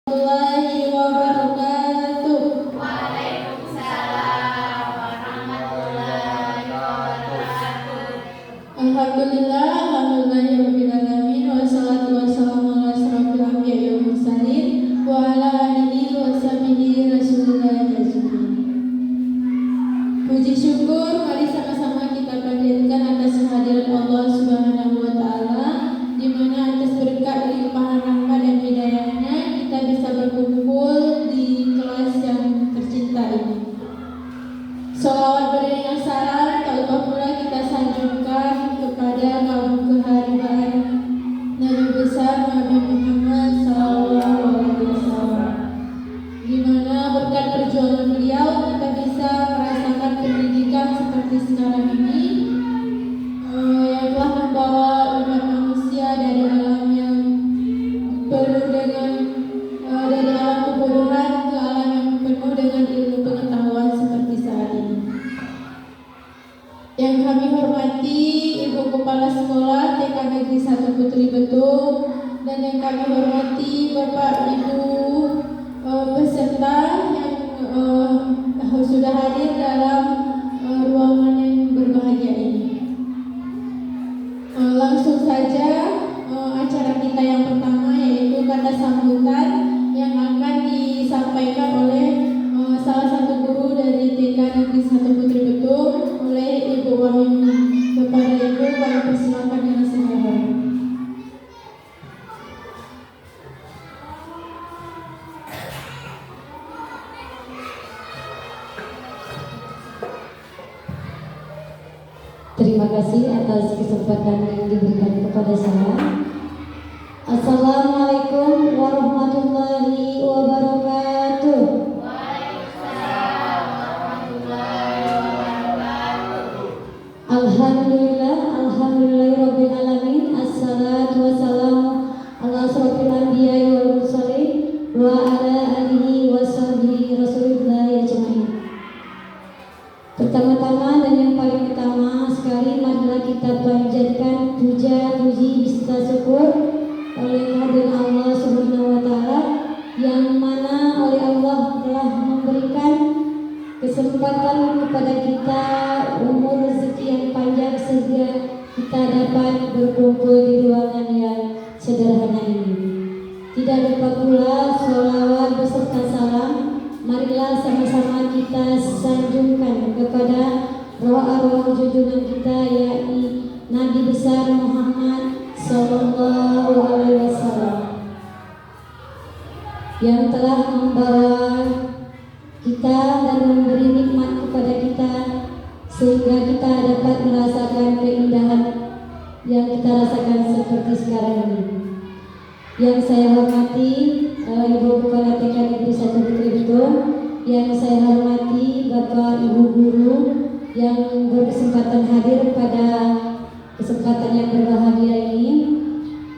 warahmatullahi wabarakatuh. Waalaikumsalam warahmatullahi wabarakatuh. Alhamdulillah, alhamdulillahirabbil alamin, wassalatu wassalamu ala asyrofil anbiya'i wal mursalin wa ala alihi wa sahbihi rasulillah ajmain. Puji syukur mari sama-sama kita panjatkan atas kehadiran Allah Subhanahu wa taala, di mana atas berkat limpahan rahmat dan hidayahnya kita bisa berkumpul di kelas yang tercinta ini. Sholawat beriringan salam tak lupa pula kita sanjungkan kepada kaum kehariban Nabi besar Nabi Muhammad SAW, di mana berkat perjuangan beliau kita bisa merasakan pendidikan seperti sekarang ini, yang telah membawa umat manusia dari alam yang penuh dengan dari alam kebodohan ke alam yang penuh dengan ilmu pengetahuan seperti saat ini. Yang kami hormati Ibu Kepala Sekolah TK Negeri 1 Putri Betung, dan yang kami hormati Bapak Ibu peserta yang sudah hadir dalam ruangan yang berbahagia ini. Langsung saja acara kita yang pertama, yaitu kata sambutan yang akan disampaikan oleh salah satu guru dari TK Negeri 1 Putri Betung, oleh Ibu Wahyuni. Kepada Ibu kami persilakan dengan segala hormat. Terima kasih atas kesempatan yang diberikan kepada saya. Assalamualaikum warahmatullahi wabarakatuh. Waalaikumsalam warahmatullahi wabarakatuh. Alhamdulillah, alhamdulillahirabbil alamin. Assalatu wassalamu ala asyrofil anbiya'i wal mursalin wa ala alihi wa sahbihi rasulillah ajmain. Pertama-tama dan yang paling utama sekali, marilah kita panjatkan puja, puji, serta syukur oleh kehadiran Allah Subhanahu wa taala, yang mana oleh Allah telah memberikan kesempatan kepada kita umur rezeki yang panjang sehingga kita dapat berkumpul di ruangan yang sederhana ini. Tidak lupa pula sholawat beserta salam marilah sama-sama kita sanjungkan kepada roh arwah junjungan kita, yakni Nabi besar Muhammad Sallallahu Alaihi Wasallam, yang telah membawa kita dan memberi nikmat kepada kita sehingga kita dapat merasakan keindahan yang kita rasakan seperti sekarang ini. Yang saya hormati Ibu Kepala TK Negeri 1 Putri Betung, yang saya hormati Bapak Ibu guru yang berkesempatan hadir pada kesempatan yang berbahagia ini.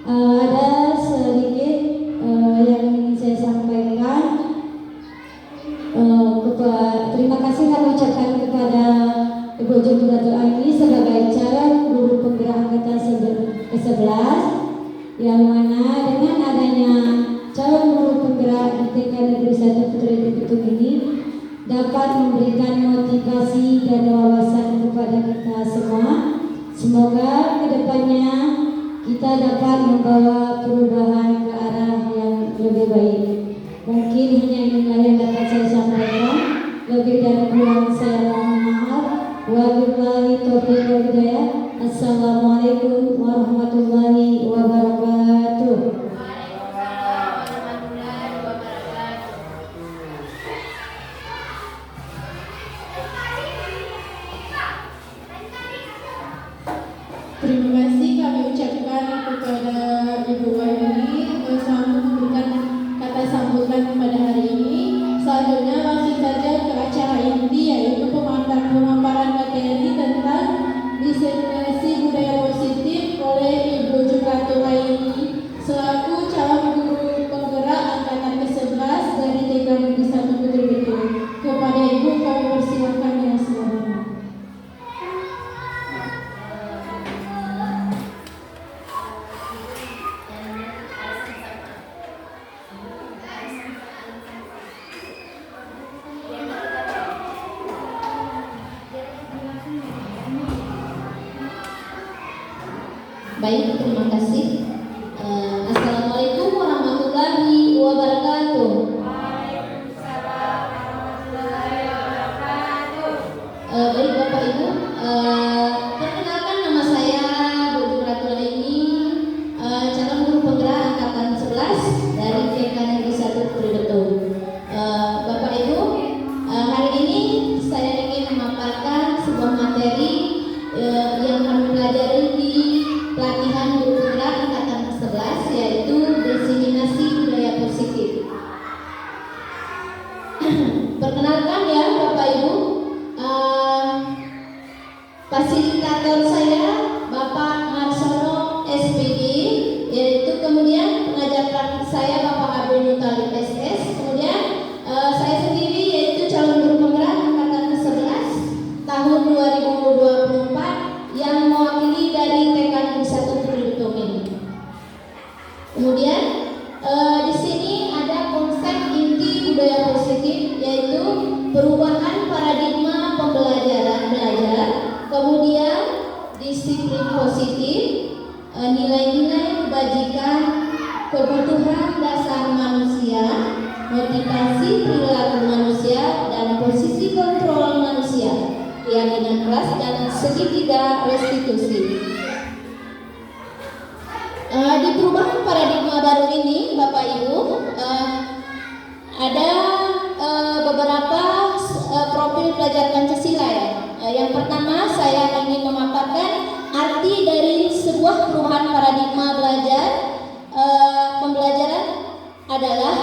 Ada sedikit yang ingin saya sampaikan. Terima kasih kami ucapkan kepada Ibu Jumlatul Aini sebagai calon guru penggerak angkatan ke-11, yang mana dengan adanya calon guru penggerak di TK Negeri 1 Putri Betung ini dapat memberikan motivasi dan wawasan kepada kita semua. Semoga kedepannya kita dapat membawa perubahan ke arah yang lebih baik. Mungkin hanya inilah yang dapat saya sampaikan. Lebih dan kurang saya mohon maaf. Wabillahi taufiq wal hidayah. Assalamualaikum warahmatullahi wabarakatuh. Waalaikumsalam warahmatullahi wabarakatuh. Terima kasih kami ucapkan kepada Ibu Wahyuni selalu memberikan kata sambutan pada hari ini. Selanjutnya langsung saja ke acara inti, yaitu pemaparan materi tentang diseminasi budaya positif oleh Ibu Jumlatul Aini selaku calon guru penggerak angkatan ke-11 dari TK Negeri 1 Putri Betung. Kepada Ibu kami persilakan dengan segala hormat. Baik, terima kasih. Assalamualaikum warahmatullahi wabarakatuh. Waalaikumsalam warahmatullahi wabarakatuh. Baik Bapak Ibu, perkenalkan nama saya Bu Ratula ini, calon guru penggerak angkatan 11 dari TK Negeri 1 Purwokerto. Bapak Ibu, hari ini saya ingin memaparkan sebuah materi yang kami pelajari di pelatihan guru penggerak angkatan 11, yaitu diseminasi budaya positif. Perkenalkan ya Bapak Ibu, fasilitator saya Bapak Marsono SPD, yaitu kemudian pengajar praktik saya Bapak Abdul Muthalib SS, kemudian saya sendiri yaitu calon guru penggerak angkatan 11 tahun 2024 yang mewakili dari TK Negeri 1 Purwokerto ini. Kemudian di sini ada konsep inti budaya positif, yaitu perubahan paradigma pembelajaran belajar, kemudian disiplin positif, nilai-nilai kebajikan, kebutuhan dasar manusia, motivasi perilaku manusia, dan posisi kontrol manusia, keyakinan kelas, dan segitiga restitusi. Di perubahan paradigma baru ini, Bapak Ibu, ada beberapa profil pelajar Pancasila ya. Yang pertama, saya ingin memaparkan arti dari sebuah perubahan paradigma pembelajaran adalah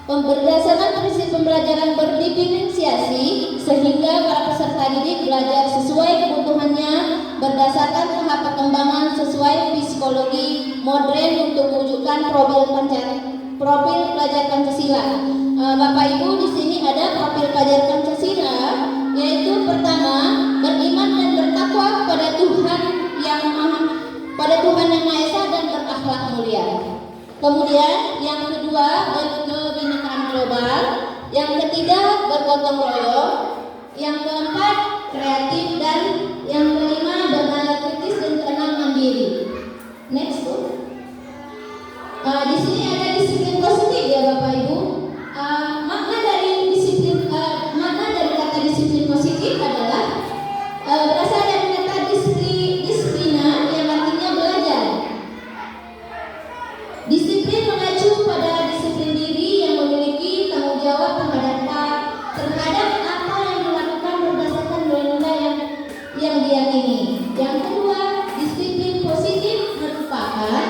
berdasarkan prinsip pembelajaran berdiferensiasi, sehingga para peserta didik belajar sesuai kebutuhannya berdasarkan tahap perkembangan sesuai psikologi modern untuk mewujudkan profil pelajar Pancasila. Bapak Ibu, di sini ada profil pelajar Pancasila, yaitu pertama, beriman dan bertakwa pada Tuhan yang Maha Esa dan berakhlak mulia. Kemudian yang kedua, berkebinekaan global. Yang ketiga, bergotong royong. Yang keempat, kreatif. Dan yang kelima, bernalar kritis dan keenam, mandiri. Next, Bu. Di sini ada disiplin positif ya Bapak Ibu. Makna dari kata disiplin positif adalah berasal dari kata disiplina yang artinya belajar. Disiplin mengacu pada disiplin diri yang memiliki tanggung jawab terhadap apa yang dilakukan berdasarkan nilai-nilai yang diyakini. Yang kedua, disiplin positif merupakan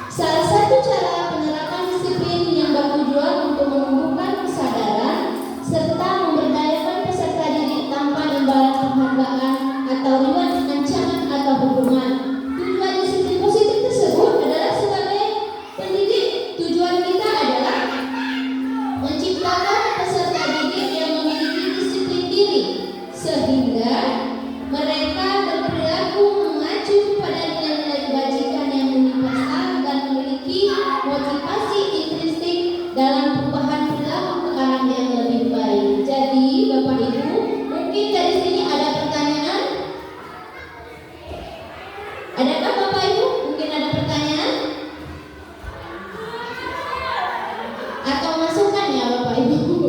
salah satu cara penerapan disiplin yang bertujuan untuk menumbuhkan kesadaran serta memberdayakan peserta didik tanpa imbalan penghargaan atau riwayat ancaman atau hukuman. Tujuan disiplin positif tersebut adalah sebagai pendidik. Tujuan kita adalah menciptakan peserta didik yang memiliki disiplin diri, sehingga mereka berperilaku mengacu pada nilai-nilai kebajikan yang universal dan memiliki motivasi intrinsik dalam perubahan perilaku ke arah yang lebih baik. Jadi Bapak Ibu, mungkin dari sini ada pertanyaan? Adakah Bapak Ibu? Mungkin ada pertanyaan? Atau masukan ya Bapak Ibu?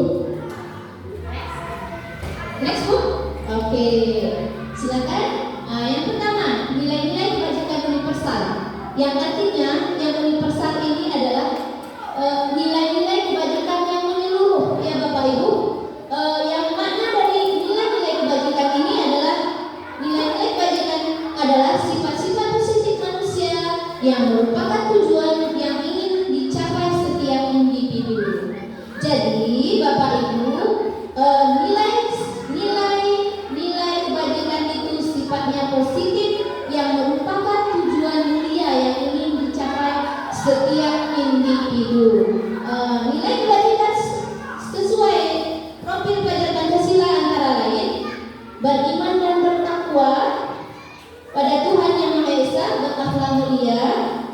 Next Bu? Oke, silakan. Yang pertama, nilai-nilai kebajikan universal. Yang artinya yang universal ini adalah nilai-nilai kebajikan yang menyeluruh ya Bapak Ibu. Yang mana dari nilai-nilai kebajikan ini adalah nilai-nilai kebajikan adalah sifat-sifat positif manusia yang merupakan tujuan yang ingin dicapai setiap individu. Jadi Bapak Ibu, nilai kebajikan itu sifatnya positif yang merupakan tujuan mulia yang ingin dicapai setiap individu. Nilai kebajikan sesuai profil pelajar Pancasila antara lain beriman dan bertakwa pada Tuhan Yang Maha Esa, berakhlak mulia,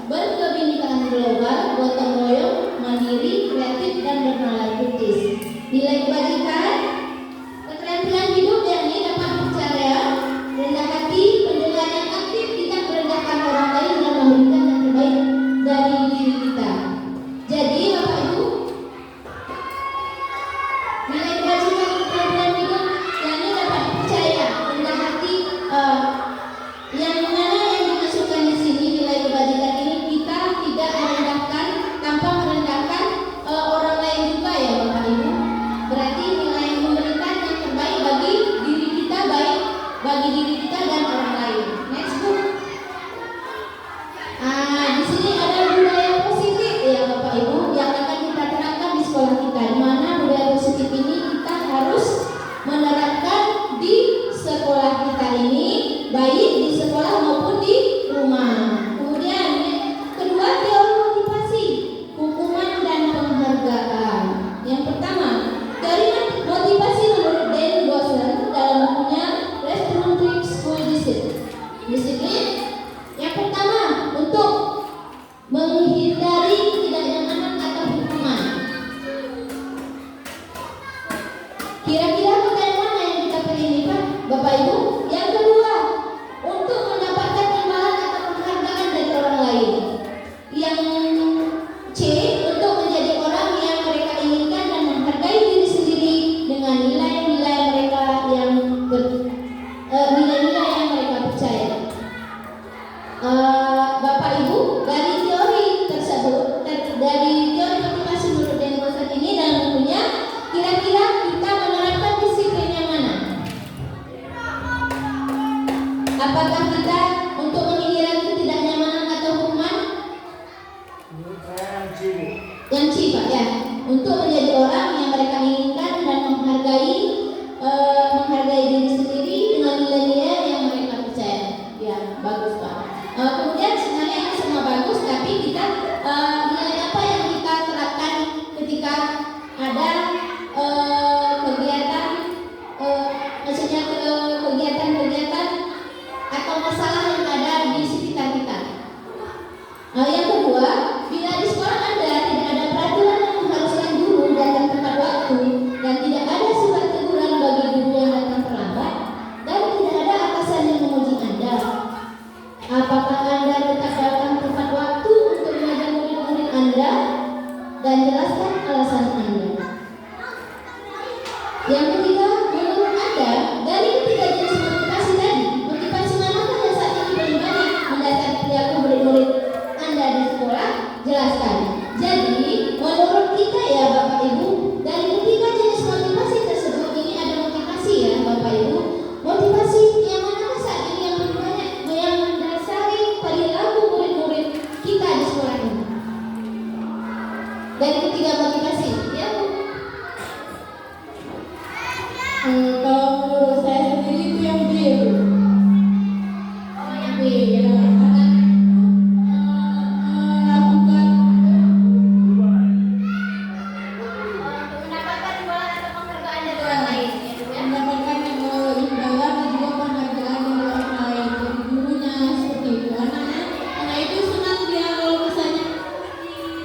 berkebinekaan global, gotong royong, mandiri, kreatif, dan bernalar kritis. Nilai kebajikan, keterampilan hidup yakni dapat percaya, rendah hati, pendengar yang aktif, tidak merendah diri kita dan orang lain. Next book. Di sini ada budaya positif ya Bapak Ibu yang akan kita terapkan di sekolah kita. Di mana budaya positif ini kita harus menerapkan di sekolah kita ini, baik di sekolah maupun di rumah. Kemudian kedua, teori motivasi, hukuman dan penghargaan. Yang pertama, teori motivasi menurut Dan Gosler dalam bukunya Restorative School Discipline. Yang pertama, untuk menghindari ketidaknyamanan atau hukuman. Kira-kira pertanyaan mana yang kita pilih nih Pak, Bapak Ibu? Yang kedua, untuk mendapatkan imbalan atau penghargaan dari orang lain. Yang C, untuk menjadi orang yang mereka inginkan dan menghargai diri sendiri dengan nilai-nilai mereka yang nilai-nilai yang mereka percaya. Bapak Ibu, dari teori tersebut, dari teori motivasi menurut Dan Gosler ini dalam bukunya, kira-kira kita menerapkan disiplin yang mana? Apakah kita untuk menghindari ketidaknyamanan atau hukuman? Yang C Pak ya, untuk menjadi orang yang mereka inginkan dan menghargai diri sendiri dengan nilai-nilai yang mereka percaya. Ya, bagus Pak. Kemudian sebenarnya ini semua bagus, tapi kita nilai apa yang kita terapkan ketika ada kegiatan, maksudnya kegiatan-kegiatan atau masalah yang ada di sekitar kita. Yang kedua, bila di sekolah Anda tidak ada peraturan yang mengharuskan guru datang tepat waktu dan tidak ada surat teguran bagi guru yang datang terlambat dan tidak ada atasan yang memuji Anda, apakah Anda tetap datang tepat waktu untuk mengajar murid-murid Anda? Dan jelaskan alasan Anda. Yang ketiga, menurut Anda, dari ketiga jenis motivasi tadi, motivasi manakah yang saat ini paling banyak mendasari perilaku murid-murid Anda di sekolah? Jelaskan. Jadi, menurut kita ya Bapak Ibu, dari ketiga jenis motivasi tersebut, ini ada motivasi ya Bapak Ibu. Motivasi yang manakah saat ini yang paling banyak yang mendasari perilaku murid-murid kita di sekolah ini? Dari ketiga motivasi, ya Bu. Kalau menurut saya sendiri itu yang B. Oh yang B ya. Mendapatkan imbalan atau penghargaan dari orang lain ya Bu ya. Mendapatkan imbalan dan juga penghargaan dari orang lain, dari gurunya seperti itu. Anak itu senang dia kalau misalnya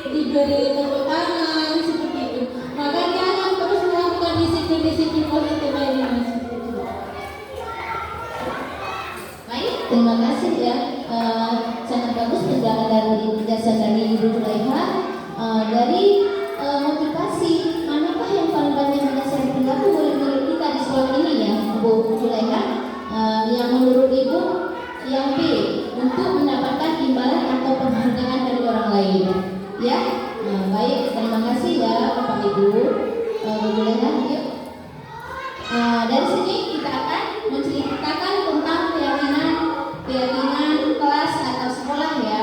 diberi tepuk tangan seperti itu. Maka dia akan terus melakukan disiplin-disiplin positif ini Mas. Baik, terima kasih ya. Sangat bagus penjelasan dari Ibu Zulaiha. Dari motivasi manakah yang paling banyak mendasari perilaku murid-murid kita di sekolah ini ya Bu Zulaiha? Yang menurut Ibu yang B, untuk mendapatkan imbalan atau penghargaan dari orang lain. Ya, baik, terima kasih ya Bapak Ibu. Bu Zulaiha, yuk. Dari sini kita akan menceritakan tentang keyakinan kelas atau sekolah ya.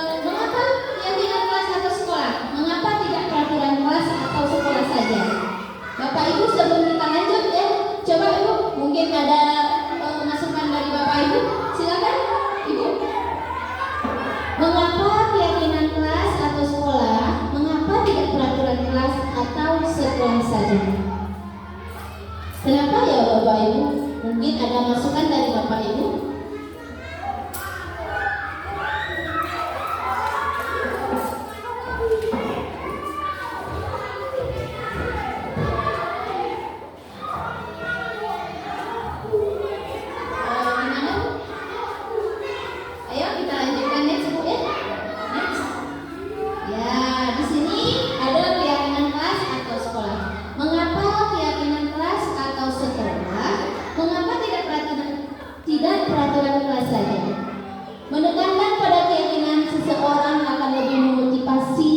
Mengapa keyakinan kelas atau sekolah? Mengapa tidak peraturan kelas atau sekolah saja? Bapak Ibu, sebelum kita lanjut ya, coba Ibu, mungkin ada masukan dari Bapak Ibu, silakan Ibu. Mengapa keyakinan kelas atau sekolah? Mengapa tidak peraturan kelas atau sekolah saja? Kenapa ya Bapak Ibu? Mungkin ada masukan dari Bapak Ibu. Gimana Bu? Ayo kita lanjutkan next Bu ya. Next. Ya, di sini ada keyakinan kelas atau sekolah. Mengapa keyakinan kelas atau sekolah? Mengapa tidak peraturan kelas saja? Menekankan pada keyakinan seseorang akan lebih memotivasi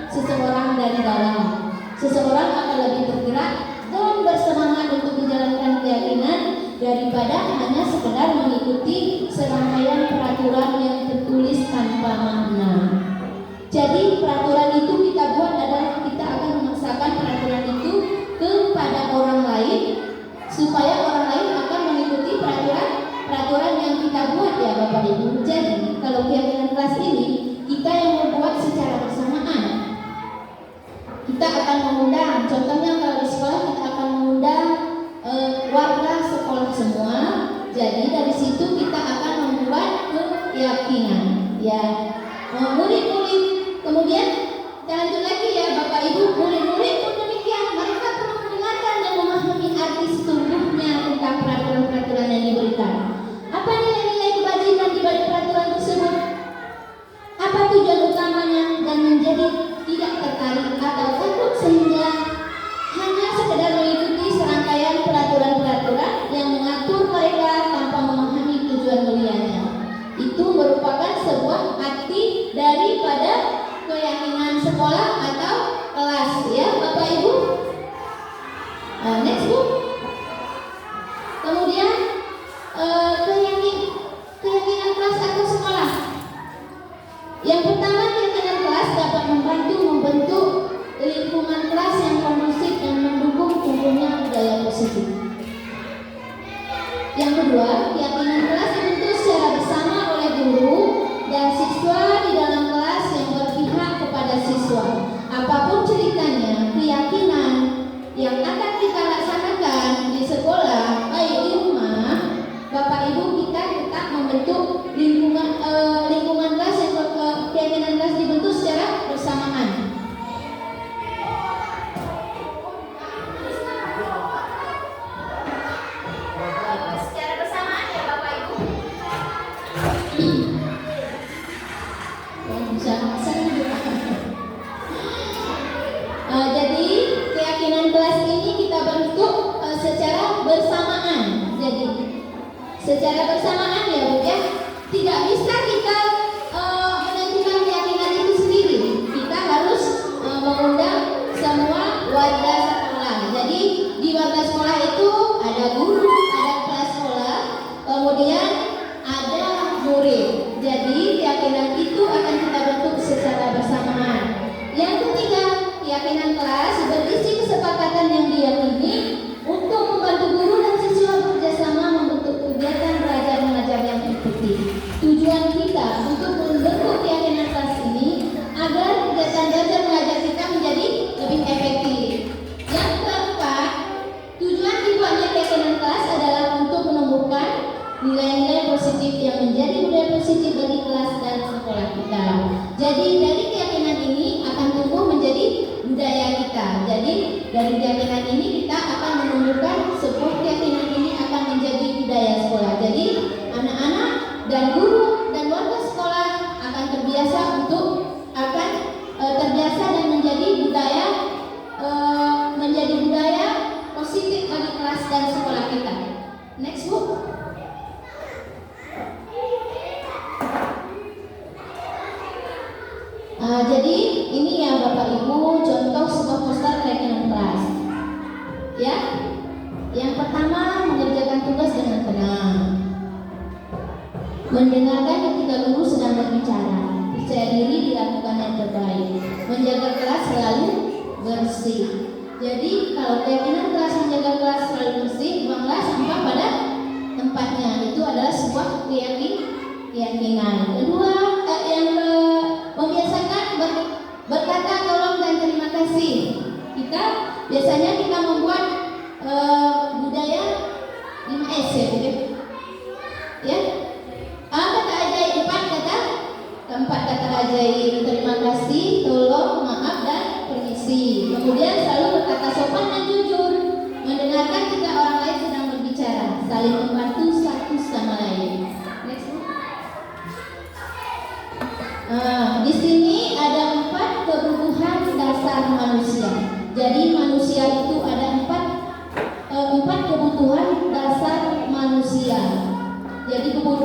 seseorang dari dalam. Seseorang akan lebih bergerak dan bersemangat untuk menjalankan keyakinan daripada hanya sekedar mengikuti serangkaian peraturan yang tertulis tanpa makna. Jadi peraturan itu kita buat adalah kita akan memaksakan peraturan itu kepada orang lain supaya orang lain akan mengikuti peraturan yang kita buat ya Bapak Ibu. Jadi kalau keyakinan kelas ini kita yang membuat secara bersamaan. Kita akan mengundang, contohnya kalau di sekolah kita akan mengundang warga sekolah semua. Jadi dari situ kita akan membuat keyakinan ya. Murid-murid, kemudian kita lanjut lagi ya Bapak Ibu. Murid-murid pun demikian, mereka perlu mendengarkan dan memahami arti sesungguhnya tentang peraturan-peraturan yang diberikan. Apa nilai-nilai kebajikan di balik peraturan tersebut? Apa tujuan utamanya dan menjadi tidak tertarik atau takut sehingga hanya sekedar mengikuti serangkaian peraturan-peraturan yang mengatur mereka tanpa memahami tujuan mulianya. Itu merupakan sebuah arti daripada keyakinan sekolah atau kelas ya Bapak Ibu. Next Bu. Kemudian keyakinan kelas atau sekolah. Yang pertama, keyakinan kelas dapat membentuk lingkungan kelas yang kondusif dan mendukung tumbuhnya budaya positif. Yang kedua, keyakinan kelas dibentuk secara bersama oleh guru dan siswa di dalam kelas yang berpihak kepada siswa. Apapun ceritanya, keyakinan yang akan kita laksanakan di sekolah, baik di rumah, Bapak Ibu kita tetap membentuk lingkungan kelas yang keyakinan kelas dibentuk secara bersamaan. Secara bersamaan ya Bapak Ibu. Jadi keyakinan kelas ini kita bentuk secara bersamaan. Jadi secara bersamaan ya Bu ya. Tidak bisa kita menentukan keyakinan itu sendiri. Kita harus mengundang semua warga sekolah. Jadi di warga sekolah itu ada guru, ada kepala sekolah, kemudian ada murid. Jadi keyakinan itu akan kita bentuk secara bersamaan. Yang ketiga, keyakinan kelas berisi kesepakatan yang diyakini untuk membantu guru dan siswa bekerjasama membentuk kegiatan belajar mengajar yang efektif. Tujuan kita untuk membentuk keyakinan kelas ini agar kegiatan belajar mengajar kita menjadi lebih efektif. Yang keempat, tujuan dibuatnya keyakinan kelas adalah untuk menumbuhkan nilai-nilai positif yang menjadi budaya positif bagi kelas dan sekolah kita. Jadi dari keyakinan ini akan tumbuh menjadi budaya kita. Jadi dari keyakinan ini kita akan menumbuhkan sebuah keyakinan ini akan menjadi budaya sekolah. Jadi anak-anak dan guru dan warga sekolah akan terbiasa dan menjadi budaya positif bagi kelas dan sekolah kita. Next Bu. Jadi ini ya Bapak Ibu contoh sebuah poster keyakinan kelas. Ya, yang pertama mengerjakan tugas dengan tenang, mendengarkan ketika guru sedang berbicara, percaya diri dilakukan yang terbaik, menjaga kelas selalu bersih. Jadi kalau keyakinan kelas menjaga kelas selalu bersih, buanglah sampah pada tempatnya. Itu adalah sebuah keyakinan. Kedua, membiasakan berkata tolong dan terima kasih. Biasanya kita membuat budaya 5S ya, ya. Kata ajaib 4 kata ajaib, terima kasih, tolong, maaf dan permisi. Kemudian selalu berkata sopan dan jujur, mendengarkan ketika orang lain sedang berbicara, saling membantu satu sama lain. Next. Di sini ada 4 kebutuhan dasar manusia. Jadi manusia itu ada 4 kebutuhan dasar manusia. Jadi kalau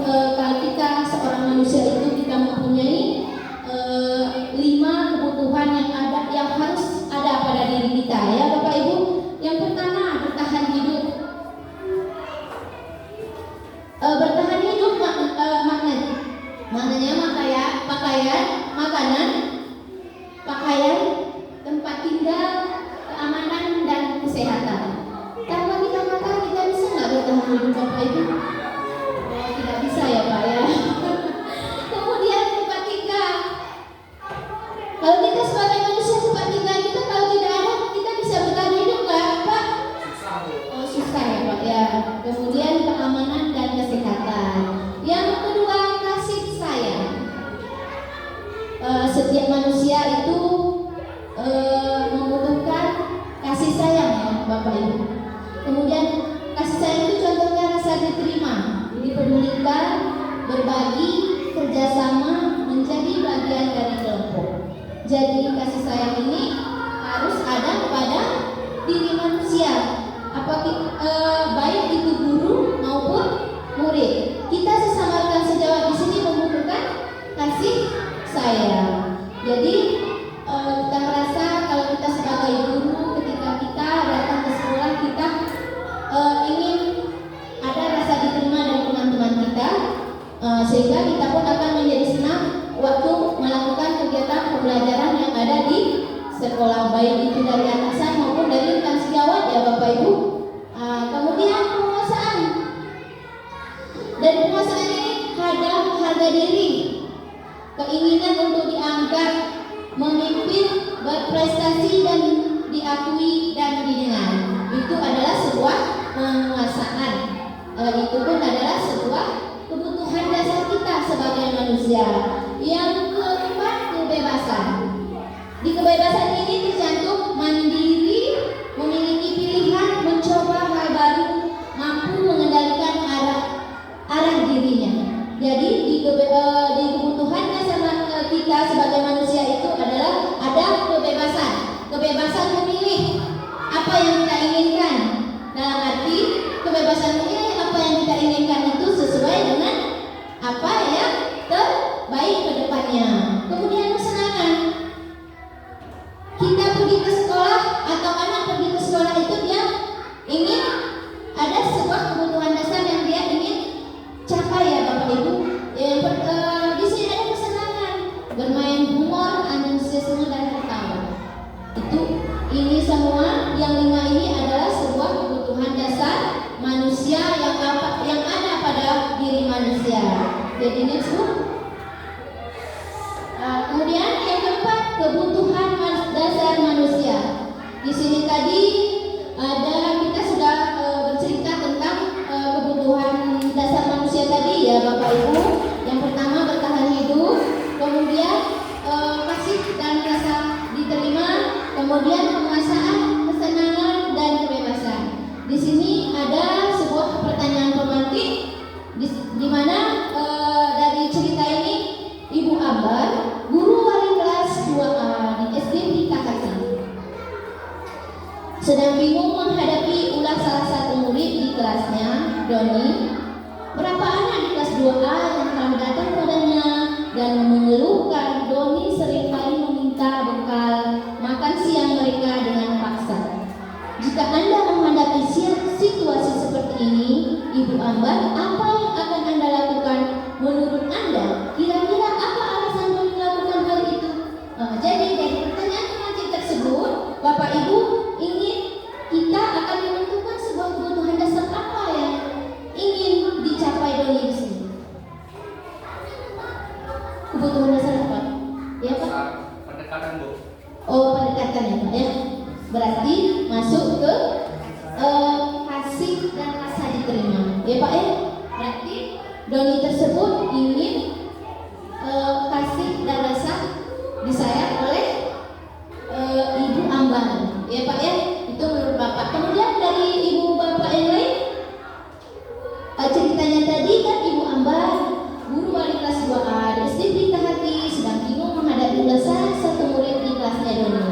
kita seorang manusia itu kita mempunyai 5 kebutuhan yang harus ada pada diri kita ya Bapak Ibu. Yang pertama bertahan hidup. Bertahan hidup maknanya pakaian, makanan, tempat tinggal, keamanan dan kesehatan. Tanpa kita makan kita bisa nggak bertahan hidup Bapak Ibu? Tidak bisa ya Pak ya. Kemudian tempat tinggal. Kalau kita sebagai manusia tempat tinggal kita kalau tidak ada kita bisa bertahan hidup nggak Pak? Susah ya Pak ya. Kemudian keamanan dan kesehatan. Yang kedua kasih sayang. Setiap manusia itu membutuhkan kasih sayang ya Bapak Ibu. Kemudian kasih sayang itu contohnya rasa diterima, dipedulikan, berbagi, kerjasama, menjadi bagian dari kelompok. Jadi kasih sayang ini harus ada pada diri manusia, baik itu guru maupun murid. Kita sesama rekan sejawat di sini membutuhkan kasih sayang. Jadi kita merasa kalau kita sebagai guru ketika kita datang ke sekolah kita ingin ada rasa diterima dari teman-teman kita, sehingga kita pun akan menjadi senang waktu melakukan kegiatan pembelajaran yang ada di sekolah, baik itu dari atasan maupun dari rekan sejawat ya Bapak Ibu. Kemudian penguasaan. Dari penguasaan ini ada harga diri, keinginan untuk dianggap, memimpin, berprestasi dan diakui dan didengar. Itu adalah sebuah penguasaan. Itu pun adalah sebuah kebutuhan dasar kita sebagai manusia. Yang keempat, kebebasan. Di kebebasan ini tercantum mandiri, memiliki pilihan, mencoba hal baru, mampu mengendalikan arah dirinya. Jadi di kebutuhan dasar kita sebagai manusia itu adalah ada kebebasan memilih apa yang kita inginkan. Dalam arti kebebasan memilih apa yang kita inginkan itu sesuai dengan apa yang terbaik ke depannya. Kemudian kesenangan. Kita pergi ke sekolah atau anak pergi ke sekolah itu dia ingin ada sebuah kebutuhan dasar yang dia ingin capai ya Bapak Ibu. Di sini ada kesenangan, bermain humor, antusiasme dan tertawa. Ini semua yang 5 ini adalah sebuah kebutuhan dasar manusia yang ada pada diri manusia. Jadi ini kemudian yang keempat, kebutuhan dasar manusia. Di sini tadi kita sudah bercerita tentang kebutuhan dasar manusia tadi ya Bapak Ibu. Yang pertama bertahan hidup, kemudian kasih dan rasa diterima, kemudian penguasaan, kesenangan dan kebebasan. Di sini ada sebuah pertanyaan romantik di mana dari cerita ini Ibu Ambar, guru wali kelas 2A di SD Pikahati, sedang bingung menghadapi ulah salah satu murid di kelasnya, Doni. Berapa anak di kelas 2A yang telah datang padanya dan mengeluhkan Doni seringkali meminta bekal makan siang mereka dengan paksa. Jika Anda menghadapi situasi seperti ini, Ibu Ambar, apa yang akan Anda lakukan? Menurut Anda, kira-kira apa alasan Doni melakukan hal itu? Jadi dari pertanyaan romantik tersebut, Bapak Ibu ingin kita akan menentukan sebuah kebutuhan dasar apa yang ingin dicapai Doni di sini. Kebutuhan dasar apa? Ya Pak? Pendekatan Bu. Oh, pendekatan ya Pak ya. Berarti masuk ke kasih dan rasa diterima. Ya Pak ya. Berarti Doni tersebut ingin kasih dan rasa disayang oleh Ibu Ambar. Ya Pak ya. Itu menurut Bapak. Kemudian dari Ibu Bapak yang lain, ceritanya tadi kan Ibu Ambar, guru wali kelas 2A di SD Pikahati, sedang bingung menghadapi ulah satu murid di kelasnya Doni.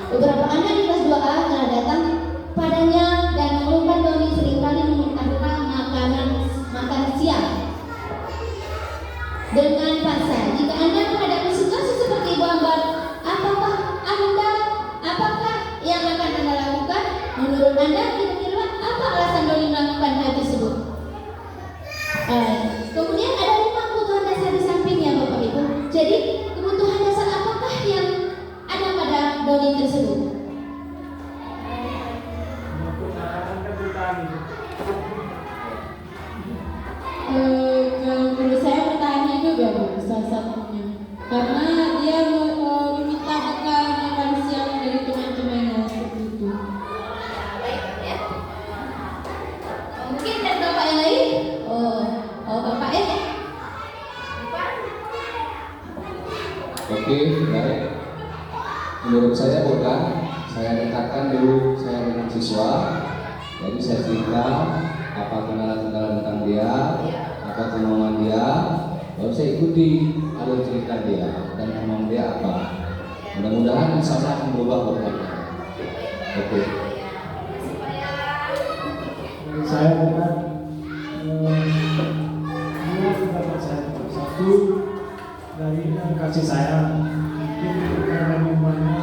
Beberapa anak di kelas 2A telah datang padanya dan mengeluhkan Doni seringkali meminta bekal makan siang dengan paksa. Jika Anda menghadapi situasi seperti Ibu Ambar, apakah yang akan Anda lakukan? Menurut Anda kira-kira apa alasan Doni melakukan hal tersebut? Menurut saya bukan. Saya dekatkan dulu saya dengan siswa. Jadi saya cerita apa kenalan tentang dia, apa kemauan dia, lalu saya ikuti alur cerita dia dan kemauan dia apa. Mudah-mudahan insya akan berubah berkata. Oke. Saya bukan dia pendapat saya satu dari kasih sayang, mungkin karena rumahnya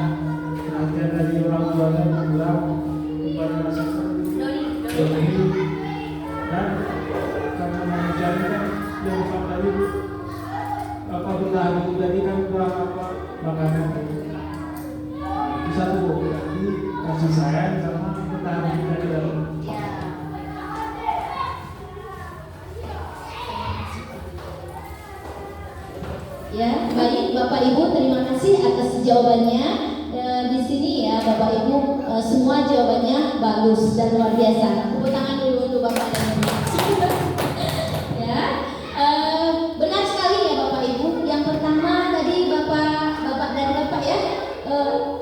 perhatian dari orang tuanya kurang kepada rasa Doni, dan karena manusia ini kan yang Pak tadi apa bertahan itu tadi kan kurang apa makanan itu satu berarti kasih sayang sama bertahan itu tadi dalam. Ya, baik Bapak Ibu, terima kasih atas jawabannya. Di sini ya Bapak Ibu, semua jawabannya bagus dan luar biasa. Tepuk tangan dulu untuk Bapak dan Ibu. Ya, benar sekali ya Bapak Ibu. Yang pertama tadi Bapak dan Bapak ya,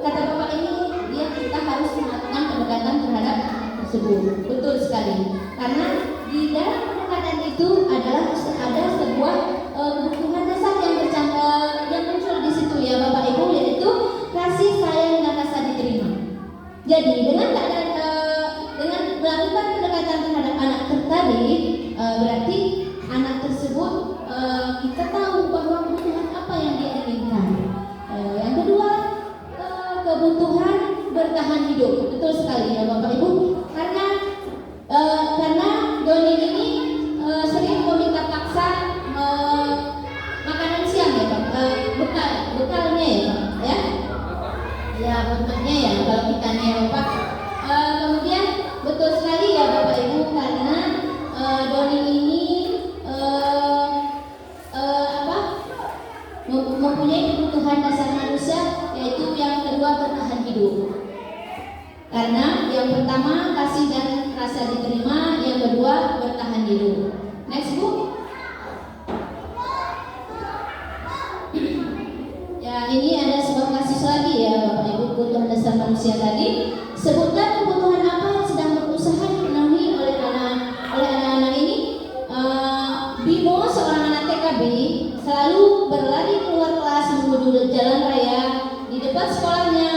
kata Bapak ini kita harus melakukan pendekatan terhadap anak tersebut. Betul sekali. Karena di dalam pendekatan itu adalah ada sebuah kebutuhan dasar yang muncul di situ ya Bapak Ibu, yaitu kasih sayang dan rasa diterima. Jadi dengan melakukan pendekatan terhadap anak tadi, berarti anak tersebut kita tahu bahwa kebutuhan apa yang dia inginkan. Yang kedua, kebutuhan bertahan hidup. Betul sekali ya Bapak Ibu, karena Doni ini sering meminta paksa makanan siang ya Pak, bekalnya ya Pak ya. Ya, bentuknya ya kalau kita Pak. Kemudian betul sekali ya Bapak Ibu, karena Doni ini mempunyai kebutuhan dasar manusia, yaitu yang kedua bertahan hidup. Karena yang pertama kasih dan rasa diterima, yang kedua bertahan hidup. Next Bu. Ya, ini ada sebuah kasus lagi ya Bapak Ibu, kebutuhan dasar manusia tadi. Sebutkan kebutuhan apa yang sedang berusaha dipenuhi oleh anak-anak ini. Bimo, seorang anak TKB, selalu berlari keluar kelas menuju jalan raya di depan sekolahnya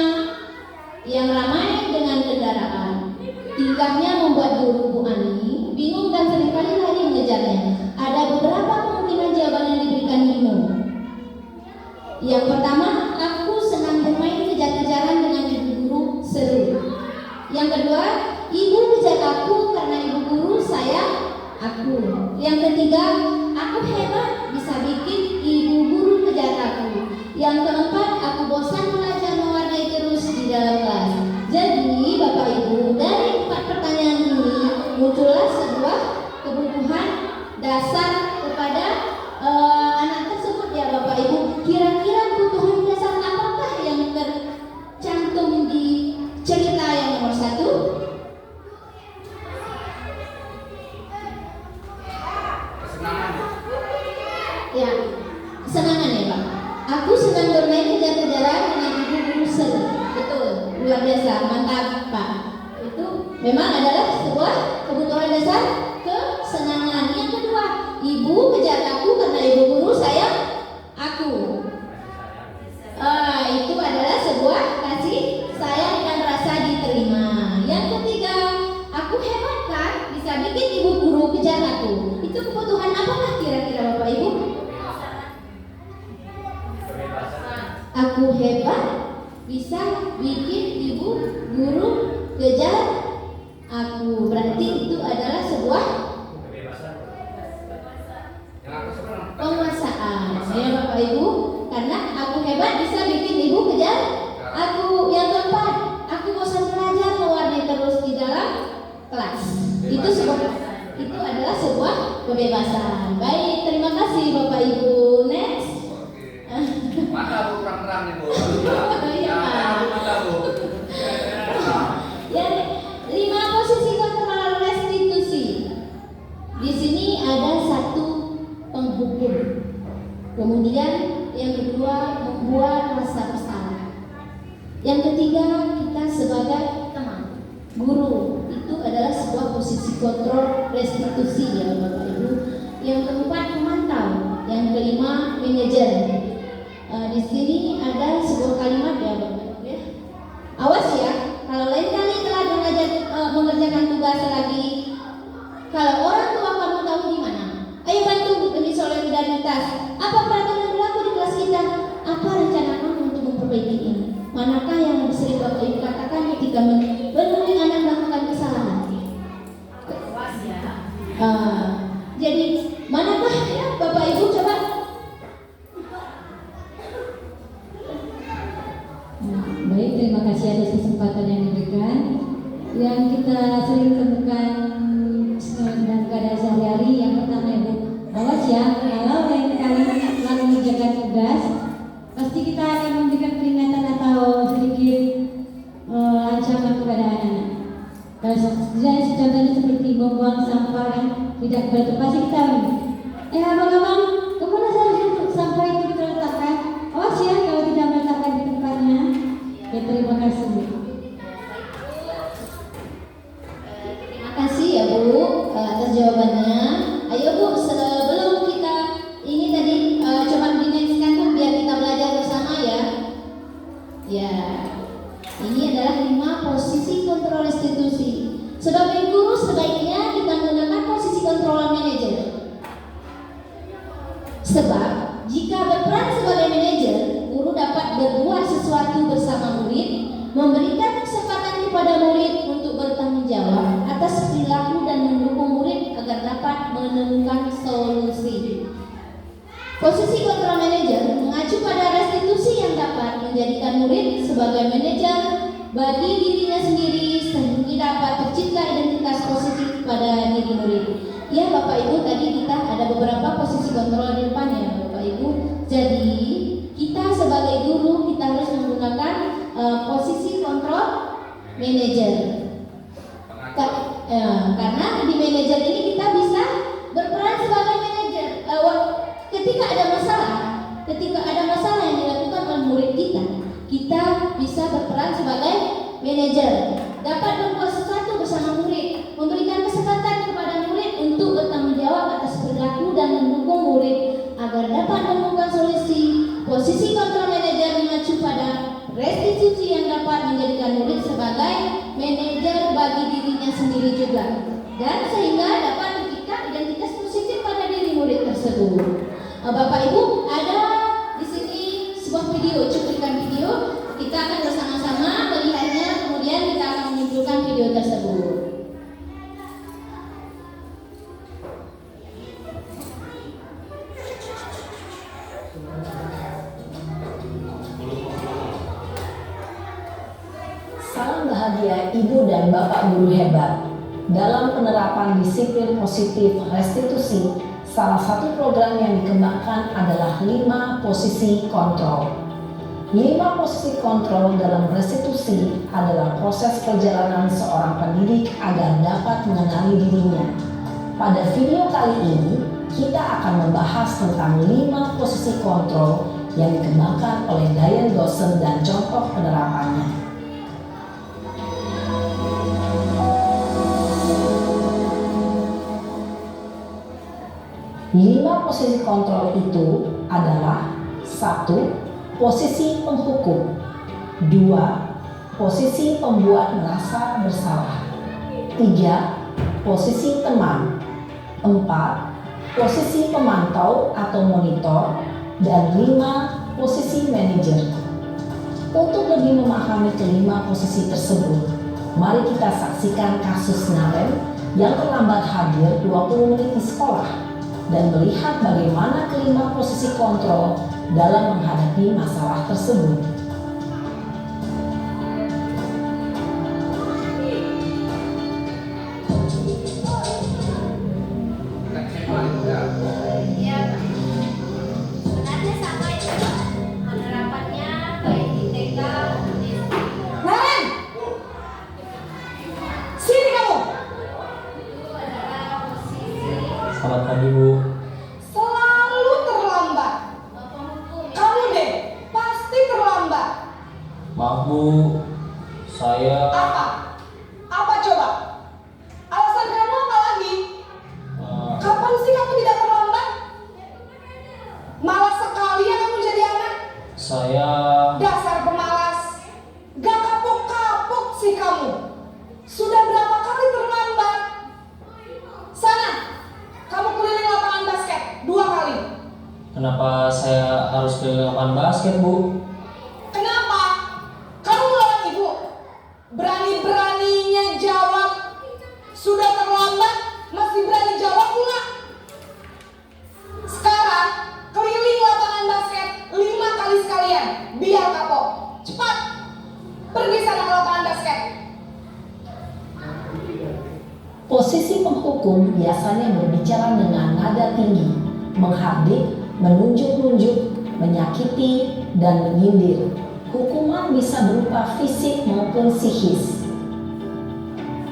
yang ramai dengan kendaraan. Tingkahnya membuat guru Bu Ani bingung dan seringkali lari mengejarnya. Ada beberapa kemungkinan jawaban yang diberikan Bimo. Yang pertama, aku senang bermain kejar-kejaran dengan ibu guru, seru. Yang kedua, ibu kejar aku karena ibu guru sayang aku. Yang ketiga, aku hebat bisa bikin ibu guru kejar aku. Yang keempat, aku bosan belajar mewarnai terus di dalam kelas. Jadi Bapak Ibu, dari 4 pertanyaan ini muncullah sebuah kebutuhan dasar kepada anak tersebut ya Bapak Ibu. Kira-kira kebutuhan dasar apakah yang tercantum di cerita yang nomor 1? Ya, kesenangan ya Pak. Aku senang bermain kejar-kejaran dengan ibu guru seru. Betul, luar biasa, mantap Pak. Itu memang adalah sebuah kebutuhan dasar kesenangan. Yang kedua, ibu kejar aku karena ibu guru sayang aku. Itu adalah sebuah kasih sayang dan rasa diterima. Yang ketiga, aku hebat kan bisa bikin ibu guru kejar aku. Itu kebutuhan apakah kira-kira Bapak Ibu? Aku hebat bisa bikin ibu guru kejar aku. Berarti itu adalah sebuah penguasaan ya Bapak Ibu. Karena aku hebat bisa bikin ibu kejar aku. Yang keempat, aku bosan belajar mewarnai terus di dalam kelas. Itu adalah sebuah kebebasan. Baik, terima kasih Bapak Ibu. Next. Mana Bu terang-terang nih Bu? Iya Pak. Ya, 5 posisi kontrol restitusi. Di sini ada 1 penghukum. Kemudian yang kedua membuat rasa bersalah. sebagai teman. Guru itu adalah sebuah posisi kontrol restitusi ya Bapak Ibu. Yang keempat pemantau, yang kelima manajer. Di sini ada sebuah kalimat ya Bapak Ibu ya. Awas ya, kalau lain kali telah mengerjakan tugas lagi, kalau orang tua kamu tahu di mana, ayo bantu demi solidaritas. Apa peraturan yang berlaku di kelas kita? Apa rencana kamu untuk memperbaiki ini? Manakah yang sering Bapak Ibu katakan ketika menemui anak melakukan kesalahan? Jadi manakah ya Bapak Ibu coba? Baik, terima kasih atas kesempatan yang diberikan. Yang kita sering temukan dalam keadaan sehari-hari, yang pertama Ibu, awas ya, kalau lain kali lalu mengerjakan tugas, pasti kita akan memberikan peringatan atau sedikit ancaman kepada anak-anak. Kalau contohnya seperti membuang sampah kan, tidak bertempat, pasti kita abang-abang, kemana seharusnya sampah itu kita letakkan? Awas ya kalau tidak meletakkan di tempatnya. Ya, terima kasih. Terima kasih ya Bu atas jawabannya. Ayo Bu, sebelum kita ini tadi coba dinexkan tuh biar kita belajar bersama ya. Ya, ini adalah 5 posisi kontrol restitusi. Sebagai guru sebaiknya kita menggunakan posisi kontrol manajer. Sebab jika berperan sebagai manajer, guru dapat berbuat sesuatu bersama murid, memberikan kesempatan kepada murid untuk bertanggung jawab atas perilaku dan mendukung murid agar dapat menemukan solusi. Posisi kontrol manajer mengacu pada restitusi yang dapat menjadikan murid sebagai manajer bagi dirinya sendiri sehingga dapat tercipta identitas positif pada diri murid. Ya Bapak Ibu, tadi kita ada beberapa posisi kontrol di depan ya Bapak Ibu. Jadi kita sebagai guru kita harus menggunakan posisi kontrol manajer. Karena di manajer ini kita bisa berperan sebagai manajer. Ketika ada masalah yang dilakukan oleh murid kita bisa berperan sebagai manajer. Dapat berbuat sesuatu bersama murid, memberikan kesempatan kepada murid untuk bertanggung jawab atas perilaku dan mendukung murid agar dapat menemukan solusi. Posisi kontrol manajer mengacu pada restitusi yang dapat menjadikan murid sebagai manajer bagi dirinya sendiri juga, dan sehingga dapat tercipta identitas positif pada diri murid tersebut. Bapak Ibu, ada di sini sebuah video, cuplikan video. Kita akan bersama-sama melihatnya, kemudian kita akan menunjukkan video tersebut. Salam bahagia Ibu dan Bapak guru hebat. Dalam penerapan disiplin positif restitusi, salah satu program yang dikembangkan adalah 5 posisi kontrol. 5 posisi kontrol dalam restitusi adalah proses perjalanan seorang pendidik agar dapat mengenali dirinya. Pada video kali ini, kita akan membahas tentang 5 posisi kontrol yang dikembangkan oleh Diane Dawson dan contoh penerapannya. 5 posisi kontrol itu adalah 1. Posisi penghukum. 2. Posisi pembuat merasa bersalah. 3. Posisi teman. 4. Posisi pemantau atau monitor. Dan 5. Posisi manajer. Untuk lebih memahami kelima posisi tersebut, mari kita saksikan kasus Naren yang terlambat hadir 20 menit di sekolah dan melihat bagaimana kelima posisi kontrol dalam menghadapi masalah tersebut. Sebenarnya sama itu penerapannya baik di TK, di Naren! Sini kamu! itu adalah posisi Selamat pagi Bu. Selalu terlambat. penghukum. Kamu deh, pasti terlambat. Maaf Bu, saya Kenapa saya harus keliling lapangan basket, Bu? Kenapa? Kamu melawan ibu? Berani-beraninya jawab. Sudah terlambat, masih berani jawab pula. Sekarang, keliling lapangan basket 5 kali sekalian. Biar kapok. Cepat. Pergi sana ke lapangan basket. Posisi penghukum biasanya berbicara dengan nada tinggi, menghardik, menunjuk-nunjuk, menyakiti, dan menyindir. Hukuman bisa berupa fisik maupun psikis.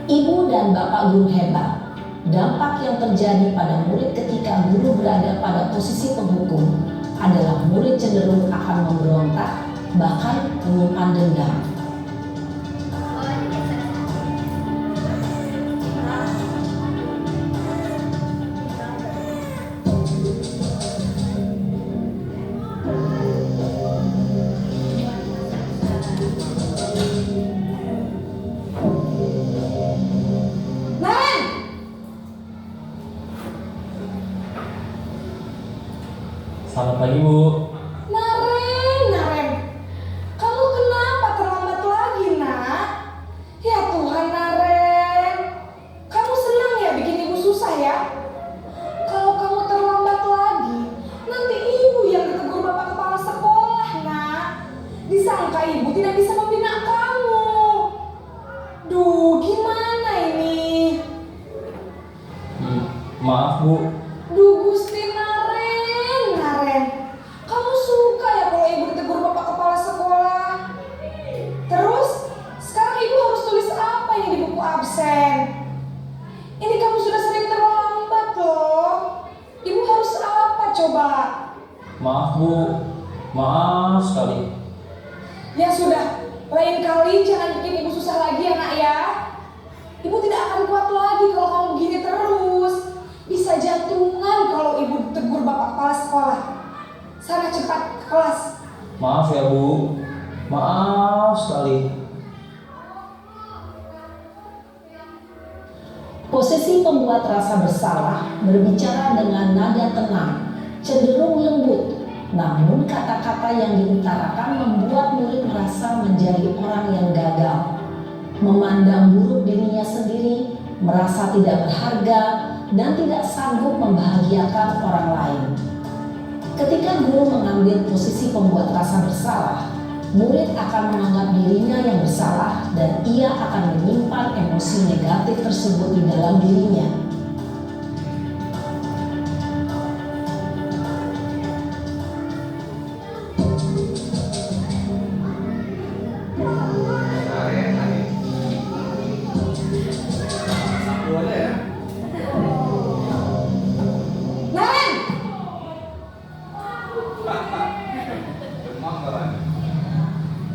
Ibu dan bapak guru hebat. Dampak yang terjadi pada murid ketika guru berada pada posisi penghukum adalah murid cenderung akan memberontak, bahkan menyimpan dendam. Selamat pagi, Bu. Naren, kamu kenapa terlambat lagi, nak? Ya Tuhan, Naren, kamu senang ya bikin ibu susah ya? Kalau kamu terlambat lagi, nanti ibu yang ditegur bapak kepala sekolah, nak. Disangka ibu tidak bisa membina kamu. Duh, gimana ini? Maaf, Bu. Duh, Gusti Naren, kamu suka ya kalau ibu ditegur bapak kepala sekolah? Terus, sekarang ibu harus tulis apa ini di buku absen? Ini kamu sudah sering terlambat loh. Ibu harus apa coba? Maaf, Bu. Maaf sekali. Ya sudah, lain kali jangan bikin ibu susah lagi ya, nak ya. Ibu tidak akan kuat lagi kalau kamu begini terus. Bisa jantungan kalau ibu ditegur bapak kepala sekolah. Sana cepat ke kelas. Maaf ya, Bu. Maaf sekali. Posisi pembuat rasa bersalah berbicara dengan nada tenang, cenderung lembut. Namun kata-kata yang diutarakan membuat murid merasa menjadi orang yang gagal, memandang buruk dirinya sendiri, merasa tidak berharga, dan tidak sanggup membahagiakan orang lain. Ketika guru mengambil posisi pembuat rasa bersalah, murid akan menganggap dirinya yang bersalah dan ia akan menyimpan emosi negatif tersebut di dalam dirinya.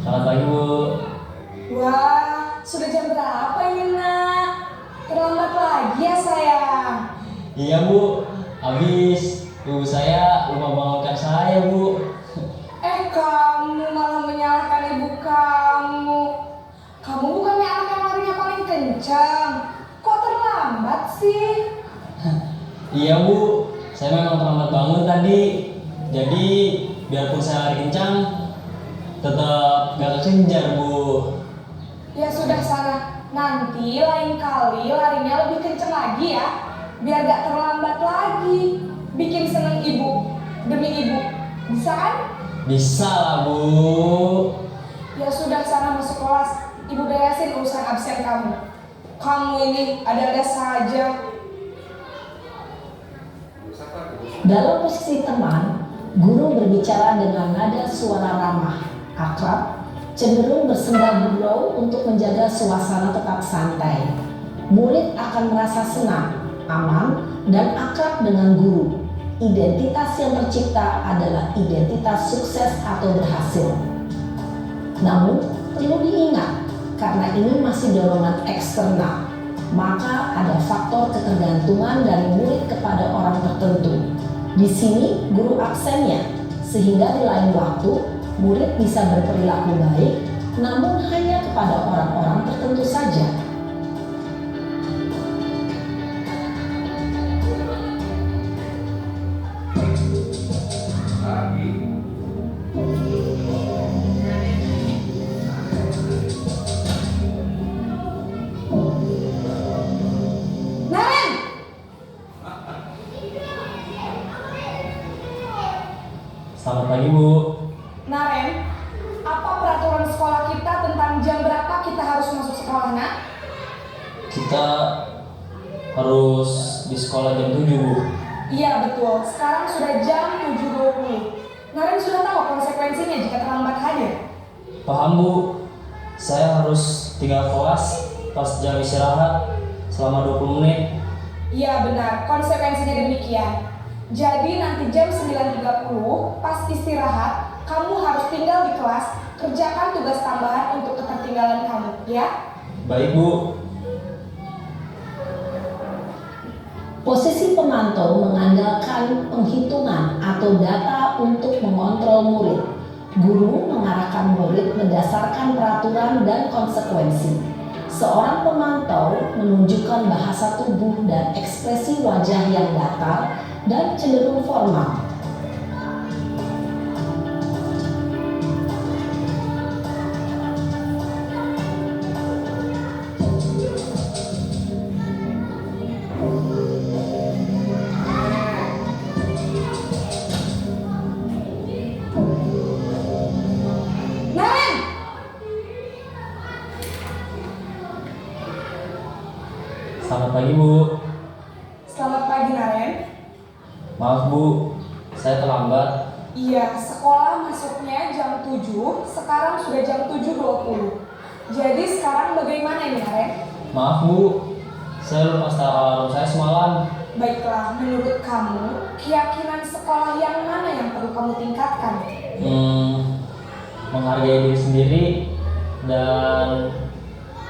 Selamat pagi, Bu. Wah, sudah jam berapa ini, nak? Terlambat lagi ya, sayang? Iya, Bu. Habis ibu saya lupa bangunkan saya, Bu. Kamu malah menyalahkan ibu kamu. Kamu bukannya anak yang larinya paling kencang. Kok terlambat sih? Iya, Bu. Saya memang terlambat bangun tadi. Jadi, biarpun saya lari kencang, tetap gak kekejar, Bu. Ya sudah sana. Nanti lain kali larinya lebih kencang lagi ya. Biar gak terlambat lagi. Bikin seneng ibu. Demi ibu. Bisa kan? Bisa lah, Bu. Ya sudah sana masuk kelas. Ibu beresin urusan absen kamu. Kamu ini ada-ada saja. Dalam posisi teman, guru berbicara dengan nada suara ramah, akrab, cenderung bersenda gurau untuk menjaga suasana tetap santai. Murid akan merasa senang, aman, dan akrab dengan guru. Identitas yang tercipta adalah identitas sukses atau berhasil. Namun, perlu diingat, karena ini masih dorongan eksternal, maka ada faktor ketergantungan dari murid kepada orang tertentu. Di sini guru absennya, sehingga di lain waktu murid bisa berperilaku baik, namun hanya kepada orang-orang tertentu saja. Selamat pagi, Bu. Naren, apa peraturan sekolah kita tentang jam berapa kita harus masuk sekolah, nak? Kita harus di sekolah jam 7, Bu. Iya betul, sekarang sudah jam 7.20. Naren sudah tahu konsekuensinya jika terlambat hadir? Paham, Bu. Saya harus tinggal kelas pas jam istirahat selama 20 menit. Iya benar, konsekuensinya demikian. Jadi nanti jam 9.30 pas istirahat, kamu harus tinggal di kelas, kerjakan tugas tambahan untuk ketertinggalan kamu, ya? Baik, Bu. Posisi pemantau mengandalkan penghitungan atau data untuk mengontrol murid. Guru mengarahkan murid berdasarkan peraturan dan konsekuensi. Seorang pemantau menunjukkan bahasa tubuh dan ekspresi wajah yang datar dan cenderung formal. Selamat pagi, Bu. Selamat pagi, Naren. Maaf, Bu. Saya terlambat. Iya, sekolah masuknya jam 7, sekarang sudah jam 7.20. Jadi sekarang bagaimana ini, Naren? Maaf, Bu. Saya lupa setel alarm saya semalam. Baiklah, menurut kamu, keyakinan sekolah yang mana yang perlu kamu tingkatkan? Menghargai diri sendiri dan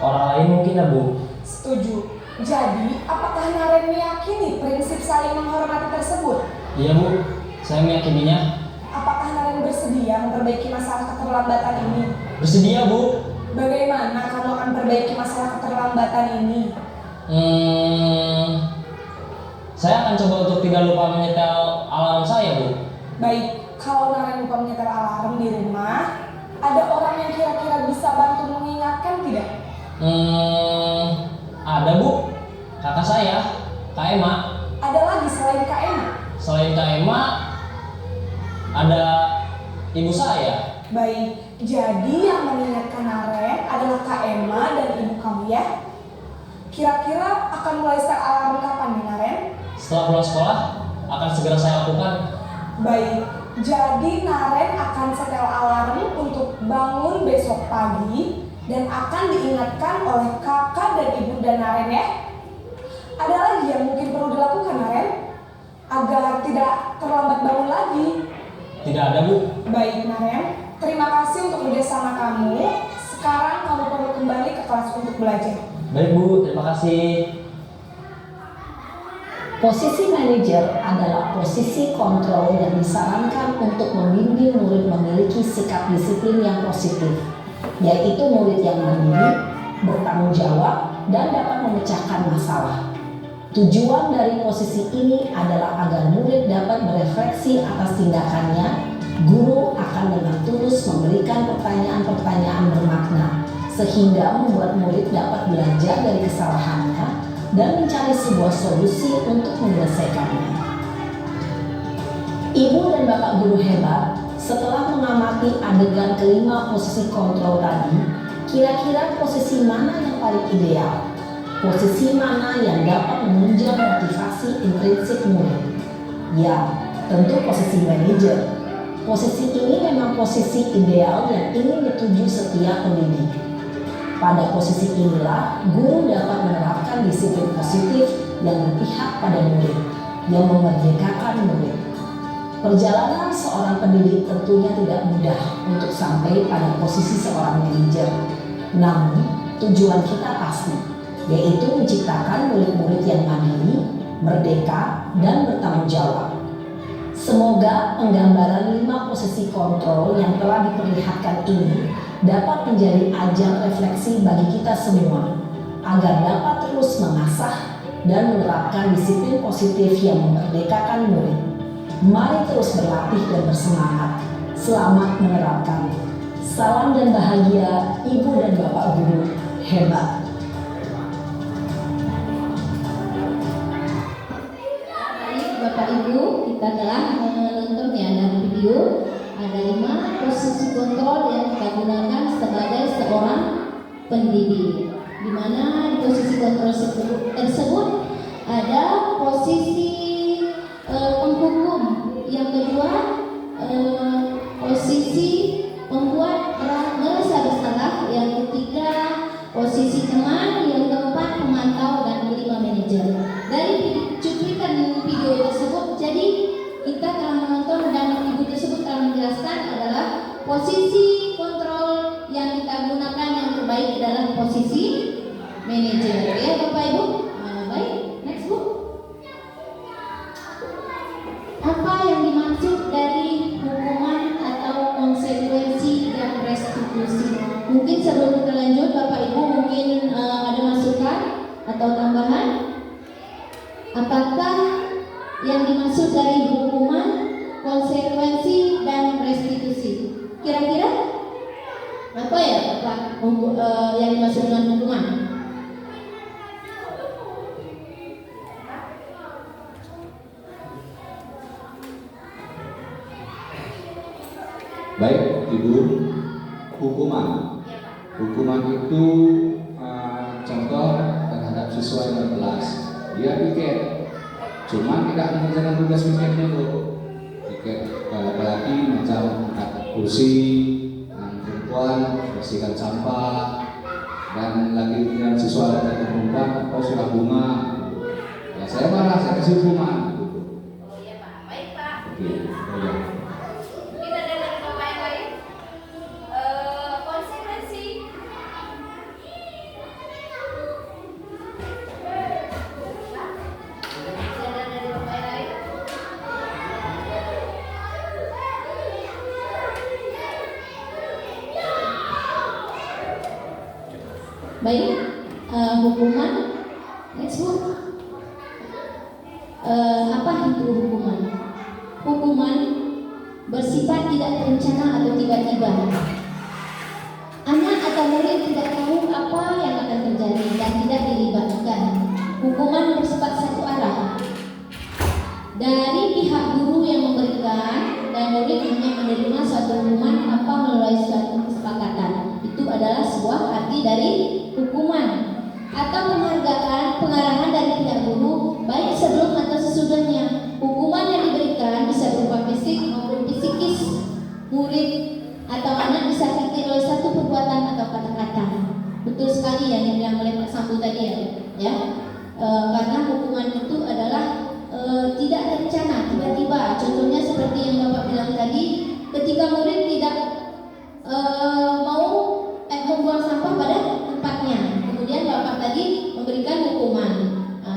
orang lain mungkin ya, Bu. Setuju. Jadi, apakah Naren meyakini prinsip saling menghormati tersebut? Iya, Bu. Saya meyakininya. Apakah Naren bersedia memperbaiki masalah keterlambatan ini? Bersedia, Bu. Bagaimana kamu akan perbaiki masalah keterlambatan ini? Saya akan coba untuk tidak lupa menyetel alarm saya, Bu. Baik, kalau Naren lupa menyetel alarm di rumah, ada orang yang kira-kira bisa bantu mengingatkan tidak? Ada, Bu. Kakak saya, Kak Emma. Ada lagi selain Kak Emma? Selain Kak Emma, ada ibu saya. Baik, jadi yang mengingatkan Naren adalah Kak Emma dan ibu kamu ya? Kira-kira akan mulai setel alarm kapan nih, Naren? Setelah pulang sekolah, akan segera saya lakukan. Baik, jadi Naren akan setel alarm untuk bangun besok pagi dan akan diingatkan oleh kakak dan ibu dan Naren ya. Ada lagi yang mungkin perlu dilakukan, Naren, agar tidak terlambat bangun lagi? Tidak ada, Bu. Baik, Naren, terima kasih untuk kerjasama kamu. Sekarang kamu perlu kembali ke kelas untuk belajar. Baik, Bu. Terima kasih. Posisi manajer adalah posisi kontrol yang disarankan untuk membimbing murid memiliki sikap disiplin yang positif, yaitu murid yang mandiri, bertanggung jawab, dan dapat memecahkan masalah. Tujuan dari posisi ini adalah agar murid dapat berefleksi atas tindakannya. Guru akan dengan tulus memberikan pertanyaan-pertanyaan bermakna, sehingga membuat murid dapat belajar dari kesalahannya dan mencari sebuah solusi untuk menyelesaikannya. Ibu dan bapak guru hebat, setelah mengamati adegan kelima posisi kontrol tadi, kira-kira posisi mana yang paling ideal? Posisi mana yang dapat menunjang motivasi intrinsik murid? Ya, tentu posisi manajer. Posisi ini memang posisi ideal yang ingin dituju setiap pendidik. Pada posisi inilah, guru dapat menerapkan disiplin positif yang berpihak pada murid, yang memerdekakan murid. Perjalanan seorang pendidik tentunya tidak mudah untuk sampai pada posisi seorang manajer. Namun, tujuan kita pasti, yaitu menciptakan murid-murid yang mandiri, merdeka, dan bertanggung jawab. Semoga penggambaran 5 posisi kontrol yang telah diperlihatkan ini dapat menjadi ajang refleksi bagi kita semua, agar dapat terus mengasah dan menerapkan disiplin positif yang memerdekakan murid. Mari terus berlatih dan bersemangat. Selamat menerapkan. Salam dan bahagia Ibu dan Bapak Guru hebat. Baik Bapak Ibu, kita telah menonton ya dari video Ada 5 posisi kontrol yang kita gunakan sebagai seorang pendidik. Di mana di posisi kontrol tersebut ada posisi penghukum, yang kedua posisi pembuat merasa bersalah, yang ketiga posisi teman, yang keempat pemantau, dan kelima manajer. Dari cuplikan video tersebut, jadi kita telah menonton dan ibu tersebut telah menjelaskan adalah posisi kontrol yang kita gunakan yang terbaik adalah posisi manajer. Ya Bapak Ibu, baik, next Bu. Apa yang dimaksud dari hukuman atau konsekuensi dan restitusi? Mungkin sebelum kita lanjut, Bapak Ibu mungkin ada masukan atau tambahan? Apakah yang dimaksud dari hukuman, konsekuensi, dan restitusi? Kira-kira apa ya Bapak yang dimaksud dengan hukuman? Baik, Ibu, hukuman itu contoh terhadap siswa yang kelas. Dia piket, cuma tidak mengerjakan tugas piketnya Bu. Piket apalagi macam angkat kursi, yang perempuan bersihkan sampah, dan lagi dengan siswa yang perempuan atau surat bunga. Ya saya marah, saya kasih hukuman. Oh iya Pak, baik Pak. Oke, ya. Kita dengar Bapak yang lain. Konsekuensi. Ada dari Bapak yang lain. Baik, hukuman. Next Bu. Apa itu hukuman? Hukuman bersifat tidak terencana atau tiba-tiba. Anak atau murid tidak tahu apa yang akan terjadi dan tidak dilibatkan. Hukuman bersifat satu arah. Dari pihak guru yang memberikan dan murid hanya menerima suatu hukuman apa melalui suatu kesepakatan. Itu adalah sebuah arti dari hukuman atau pengarahan dari pihak guru baik sebelum atau sesudahnya. Hukuman yang diberikan bisa berupa fisik maupun psikis. Murid atau anak disakiti oleh satu perbuatan atau kata-kata. Betul sekali yang dibilang oleh Pak Sambu tadi ya. Karena hukuman itu adalah tidak terencana, tiba-tiba. Contohnya seperti yang Bapak bilang tadi, ketika murid tidak mau membuang sampah pada tempatnya, kemudian Bapak tadi memberikan hukuman.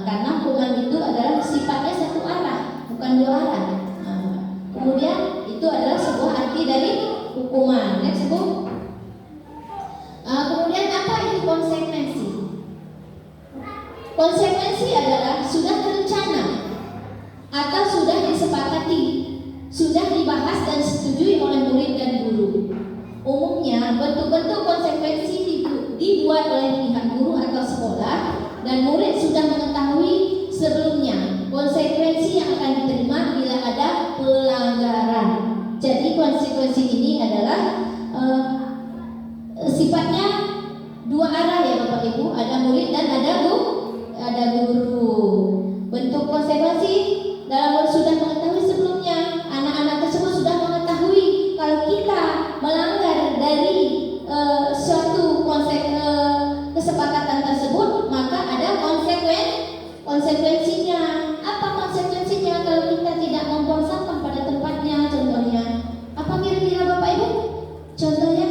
Karena hukuman itu adalah sifatnya satu arah, bukan dua arah. Kemudian itu adalah sebuah arti dari hukuman. Next Bu. Kemudian apa itu konsekuensi? Konsekuensi adalah sudah terencana atau sudah disepakati, sudah dibahas dan disetujui oleh murid dan guru. Umumnya bentuk-bentuk konsekuensi dibuat oleh pihak guru atau sekolah dan murid sudah mengetahui sebelumnya konsekuensi yang akan diterima bila ada pelanggaran. Jadi konsekuensi ini adalah sifatnya dua arah ya Bapak Ibu, ada murid dan ada guru. Bentuk konsekuensi dalam sudah mengetahui sebelumnya, anak-anak tersebut sudah mengetahui kalau kita melanggar dari suatu kesepakatan tersebut, maka ada konsekuensinya. Apa konsekuensinya kalau kita tidak membuang sampah pada tempatnya? Contohnya, apa kira-kira Bapak Ibu? Contohnya,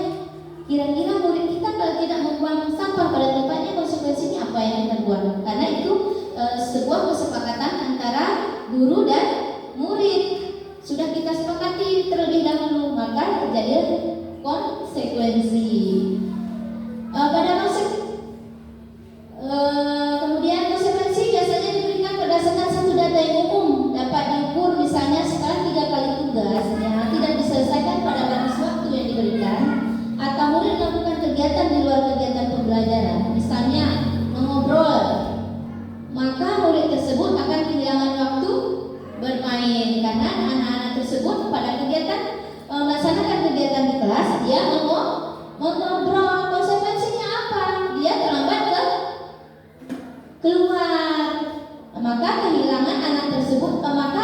kira-kira murid kita kalau tidak membuang sampah pada tempatnya, konsekuensinya apa yang kita buat? Karena itu sebuah kesepakatan antara guru dan murid. Sudah kita sepakati terlebih dahulu, maka terjadi konsekuensi. Kemudian konsekuensi biasanya diberikan berdasarkan satu data yang umum, dapat diukur misalnya setelah 3 kali tugas yang tidak diselesaikan pada batas waktu yang diberikan, atau murid melakukan kegiatan di luar kegiatan pembelajaran, misalnya mengobrol, maka murid tersebut akan kehilangan waktu bermain karena anak-anak tersebut pada kegiatan melaksanakan kegiatan di kelas, dia mengobrol. Konsekuensinya apa? Dia terlambat keluar. Maka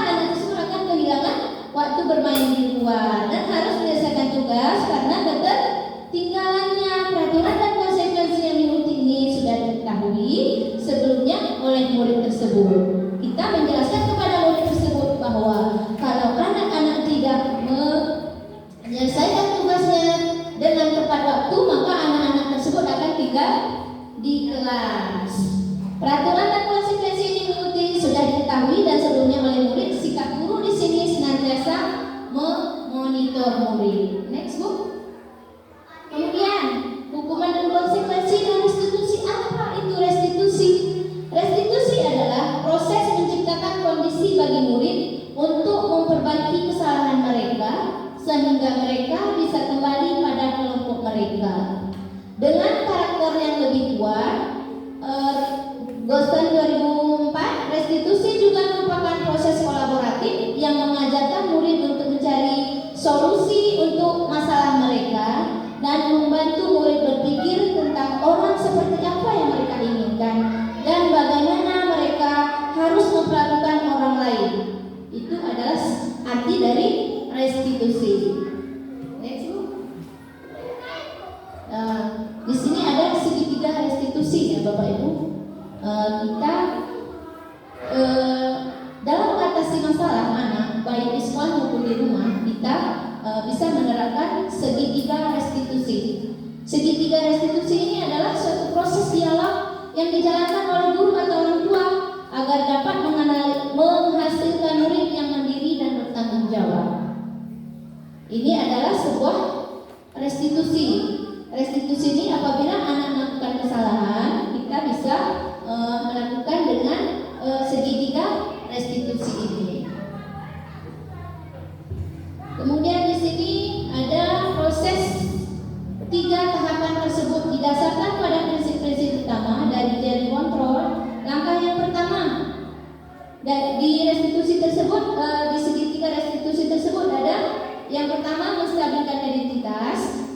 anak tersebut akan kehilangan waktu bermain di luar dan harus menyelesaikan tugas karena ketertinggalannya. Peraturan dan konsekuensi yang diikuti ini sudah diketahui sebelumnya oleh murid tersebut. Kita menjelaskan kepada murid tersebut bahwa kalau anak-anak tidak menyelesaikan tugasnya dengan tepat waktu, maka anak-anak tersebut akan tinggal di kelas. Peraturan dan konsekuensi ini sudah diketahui dan sebelumnya oleh murid. Sikap guru di sini senantiasa memonitor murid. Next, Bu. Kemudian hukuman dan konsekuensi dan restitusi. Apa itu restitusi? Restitusi adalah proses menciptakan kondisi bagi murid untuk memperbaiki kesalahan mereka sehingga mereka bisa kembali pada kelompok mereka. Dengan karakter yang lebih kuat, Gostan 2004, restitusi juga merupakan proses kolaboratif yang mengajarkan murid untuk mencari solusi untuk masalah mereka dan membantu murid berpikir tentang orang seperti apa yang mereka inginkan dan bagaimana mereka harus memperlakukan orang lain. Itu adalah arti dari restitusi. Next, Bu. Di sini ada segitiga restitusi ya Bapak Ibu. Kita dalam mengatasi masalah anak baik di sekolah maupun di rumah, kita bisa menerapkan segitiga restitusi. Segitiga restitusi ini adalah suatu proses dialog yang dijalankan oleh guru atau orang tua agar dapat menghasilkan murid yang mandiri dan bertanggung jawab. Ini adalah sebuah restitusi. Restitusi ini apabila anak melakukan kesalahan, kita bisa melakukan dengan segitiga restitusi ini. Kemudian di sini ada proses 3 tahapan tersebut didasarkan pada prinsip-prinsip utama dari teori kontrol. Langkah yang pertama di restitusi tersebut, di segitiga restitusi tersebut ada yang pertama menstabilkan identitas.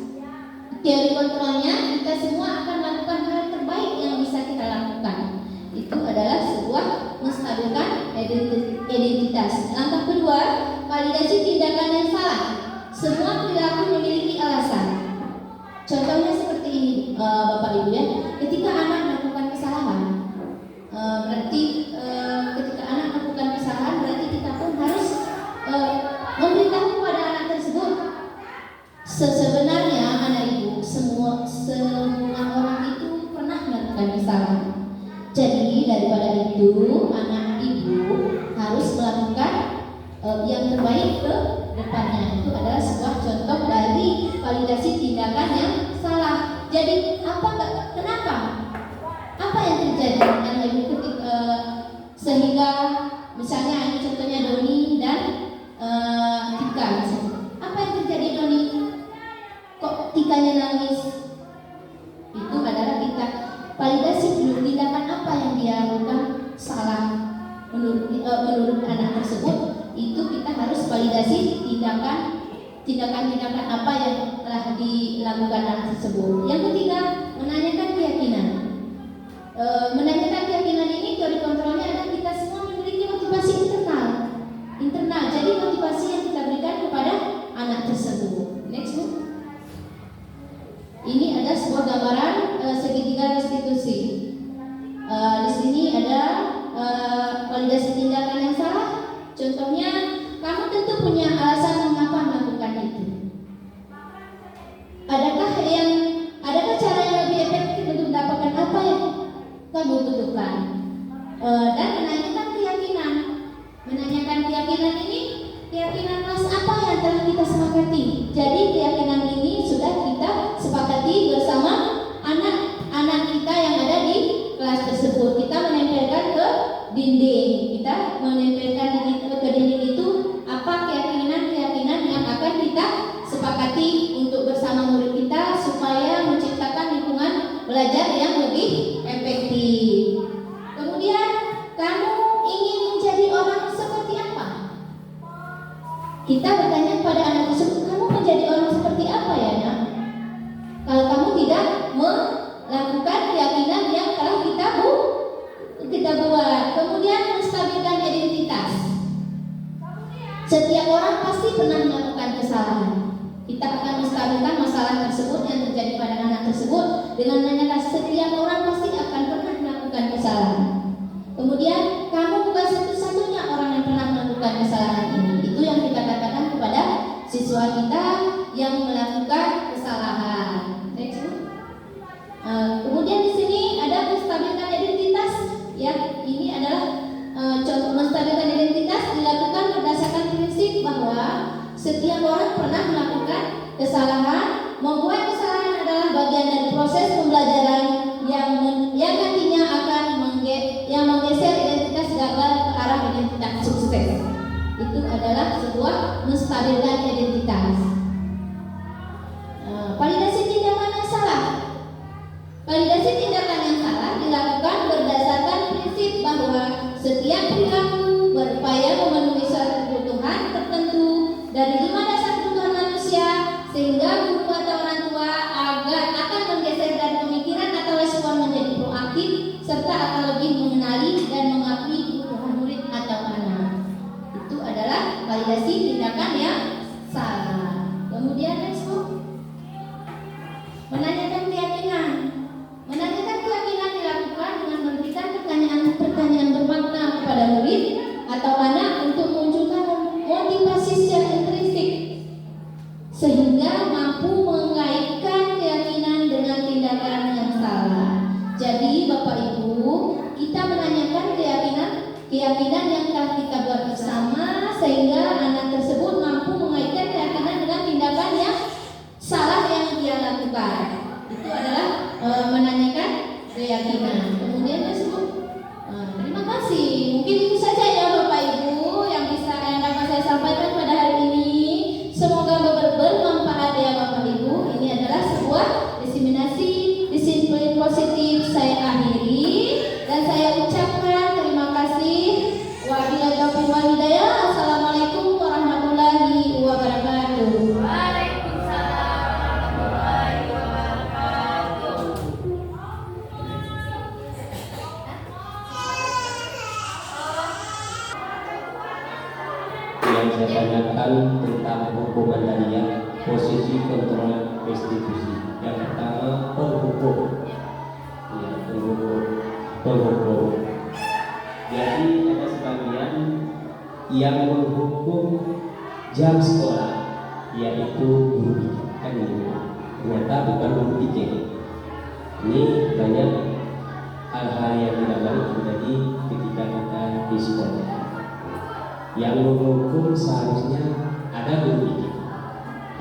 Teori kontrolnya, kita semua akan melakukan hal terbaik yang bisa kita lakukan. Itu adalah sebuah menstabilkan identitas. Langkah kedua, validasi tindakan yang salah. Semua perilaku memiliki alasan. Contohnya seperti ini, Bapak Ibu ya. Ketika anak melakukan kesalahan, berarti ketika anak melakukan kesalahan, berarti kita pun harus memberitahu kepada anak tersebut. Sebenarnya anak ibu, semua orang itu pernah melakukan kesalahan. Jadi daripada itu anak ibu harus melakukan yang terbaik ke depannya. Itu adalah sebuah contoh dari validasi tindakan yang salah. Jadi kenapa? Apa yang terjadi anak ibu sehingga misalnya ini contohnya Doni dan Tika misalnya. Apa yang terjadi Doni? Kok Tikanya nangis? Itu adalah kita validasi dulu tindakan apa yang dia lakukan salah menurut anak tersebut. Itu kita harus validasi tindakan apa yang telah dilakukan anak tersebut. Yang ketiga, menanyakan keyakinan. Menanyakan keyakinan ini teori kontrolnya adalah kita semua memiliki motivasi internal. Jadi motivasi yang kita berikan kepada anak tersebut. Next, Bu. Ini ada sebuah gambaran segitiga restitusi. Di sini ada validasi tindakan yang salah. Contohnya, kamu tentu punya alasan mengapa melakukan itu. Adakah cara yang lebih efektif untuk mendapatkan apa yang kamu butuhkan? Dan menanyakan keyakinan. Menanyakan keyakinan ini, keyakinan kelas apa yang telah kita sepakati. Jadi keyakinan ini sudah kita sepakati bersama anak-anak kita yang ada di kelas tersebut. Kita menempelkan ke dinding. Kita menempelkan ke dinding itu apa keyakinan yang akan kita sepakati untuk bersama murid kita supaya menciptakan lingkungan belajar yang lebih efektif. Kemudian, kamu ingin menjadi orang seperti apa? Kita bertanya kepada anak tersebut, kamu jadi orang seperti apa ya nak? Kalau kamu tidak melakukan keyakinan yang telah kita buat. Kemudian menstabilkan identitas. Setiap orang pasti pernah melakukan kesalahan. Kita akan menstabilkan masalah tersebut yang terjadi pada anak tersebut dengan menanyakan setiap orang pasti akan pernah melakukan kesalahan. Kemudian kamu bukan satu-satunya orang yang pernah melakukan kesalahan ini. Itu yang kita katakan kepada siswa kita yang melakukan kesalahan. Kemudian di sini ada menstabilkan identitas. Ya, ini adalah contoh menstabilkan identitas dilakukan berdasarkan prinsip bahwa setiap orang pernah melakukan kesalahan. Membuat kesalahan adalah bagian dari proses pembelajaran yang nantinya akan menggeser identitas gagal ke arah identitas sukses. Itu adalah sebuah menstabilkan identitas. Validasi tindakan yang salah. Validasi tindakan yang salah dilakukan berdasarkan prinsip bahwa setiap perilaku berupaya memenuhi suatu kebutuhan tertentu dari 5 dasar kebutuhan manusia, sehingga guru atau orang tua akan menggeser dari pemikiran atau respon menjadi proaktif serta akan lebih mengenali dan mengakui kebutuhan murid atau anak. Itu adalah validasi tindakan yang salah. Kemudian respon menanyakan keyakinan. Menanyakan keyakinan dilakukan dengan memberikan pertanyaan bermakna kepada murid atau anak untuk memunculkan motivasi secara intrinsik sehingga mampu mengaitkan keyakinan dengan tindakan yang salah. Jadi Bapak Ibu, kita menanyakan keyakinan yang telah kita buat bersama sehingga anak tersebut mampu mengaitkan keyakinan dengan tindakan yang salah yang dia lakukan. Itu adalah menanyakan keyakinan. Kemudian disebut terima kasih. Mungkin itu saja ya Bapak Ibu yang dapat saya sampaikan pada hari ini. Semoga bermanfaat ya Bapak Ibu. Ini adalah sebuah diseminasi disiplin positif saya akhiri dan saya ucapkan terima kasih. Wabillahi taufiq wal hidayah. Assalamualaikum warahmatullahi wabarakatuh. Yang saya tanyakan tentang hukum Mandalia, posisi kontrol restitusi. Yang pertama penghukum, ya, penghukum. Jadi ada sebagian yang menghukum jam sekolah, yaitu guru kan itu. Ternyata bukan guru PJ. Ini banyak hal-hal yang tidak baik terjadi ketika kita di sekolah. Yang menghukum seharusnya ada guru PJ.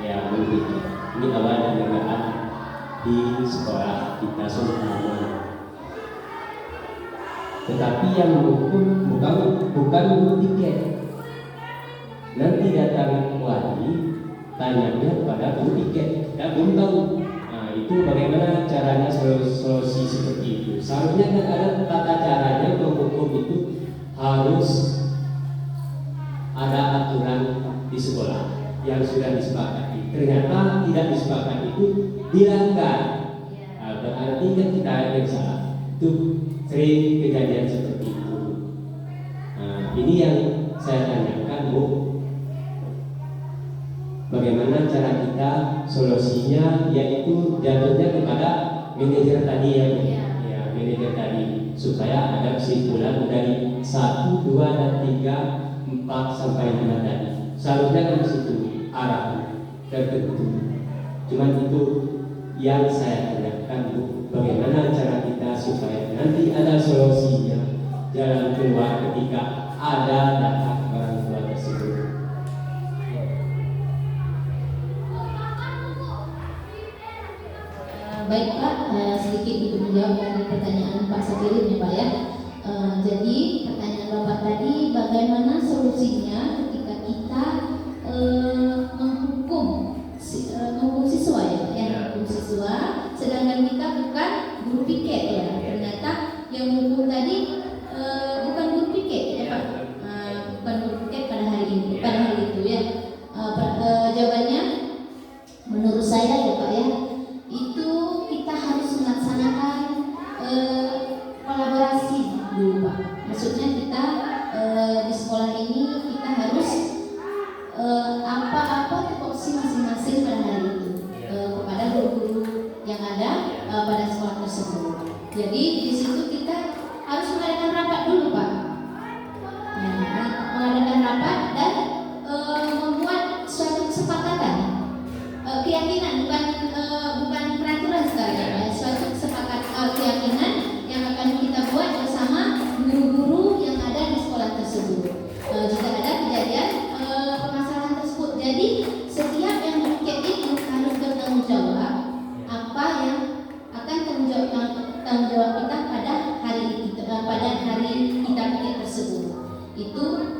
Ya, guru PJ. Ini awal dan negaraan di sekolah kita semua. Tetapi yang menghukum bukan guru PJ. Nanti datang wali tanyanya pada guru PJ. Dan belum tahu. Nah, itu bagaimana caranya solusi seperti itu. Seharusnya kan ada tata caranya menghukum itu harus ada aturan di sekolah yang sudah disepakati. Ternyata tidak disepakati itu dilanggar. Nah, berarti kan kita yang salah. Itu sering kejadian seperti itu. Nah, ini yang saya tanyakan, Bu. Bagaimana cara kita solusinya, yaitu jatuhnya kepada manajer tadi ya, Bu. Ya, manajer tadi supaya ada kesimpulan dari 1, 2, dan 3, 4 sampai 5 tadi. Seharusnya kan situ arah tertentu. Cuman itu yang saya tanyakan, Bu. Bagaimana cara kita supaya nanti ada solusinya, jalan keluar ketika ada datang orang tua tersebut. Baik Pak, sedikit untuk menjawab dari pertanyaan Pak Sabirin ya Pak ya. Jadi pertanyaan Bapak tadi, bagaimana solusinya ketika kita menghukum siswa ya Pak ya, menghukum siswa, sedangkan kita bukan guru piket ya. Ternyata yang menghukum tadi bukan guru piket ya Pak, bukan guru piket pada hari itu ya. Jawabannya Jadi setiap yang piket itu harus bertanggung jawab apa yang akan tanggung jawab kita pada hari kita piket tersebut. Itu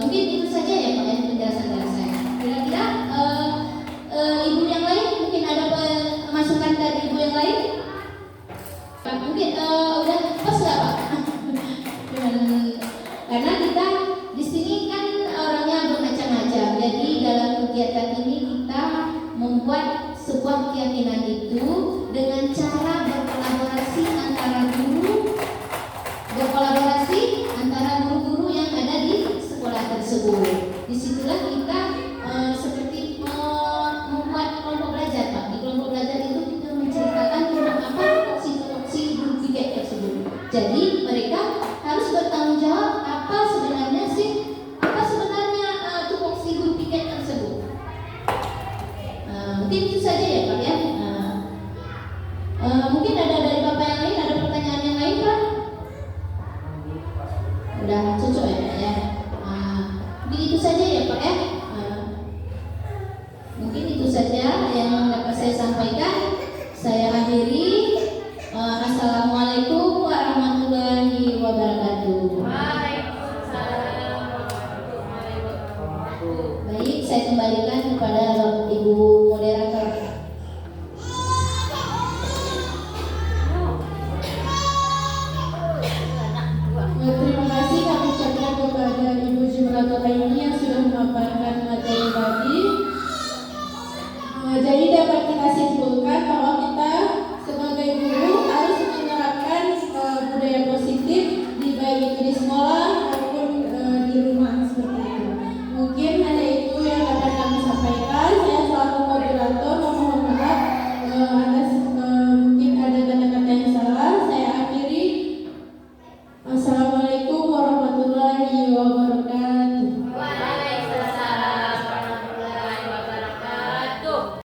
mungkin itu saja ya Pak yang penjelasan dari saya. Kira-kira ibu yang lain mungkin ada masukan dari ibu yang lain? Pak mungkin udah pas nggak Pak? Karena kita di sini kan orangnya bermacam-macam. Jadi dalam kegiatan ini kita membuat sebuah keyakinan itu dengan cara berkolaborasi antara guru-guru yang ada di sekolah tersebut. Disitulah kita seperti membuat kelompok belajar Pak. Di kelompok belajar itu kita menceritakan tentang apa tupoksi guru piket tersebut. Jadi mereka harus bertanggung jawab apa sebenarnya tupoksi guru piket tersebut. Mungkin itu saja ya Pak ya. Mungkin ada dari Bapak yang lain, ada pertanyaan yang lain Pak? Udah cocok ya Pak ya. Mungkin itu saja ya Pak ya. Mungkin itu saja yang dapat saya sampaikan. Saya akhiri. Assalamualaikum warahmatullahi wabarakatuh. Baik, saya kembalikan kepada Ibu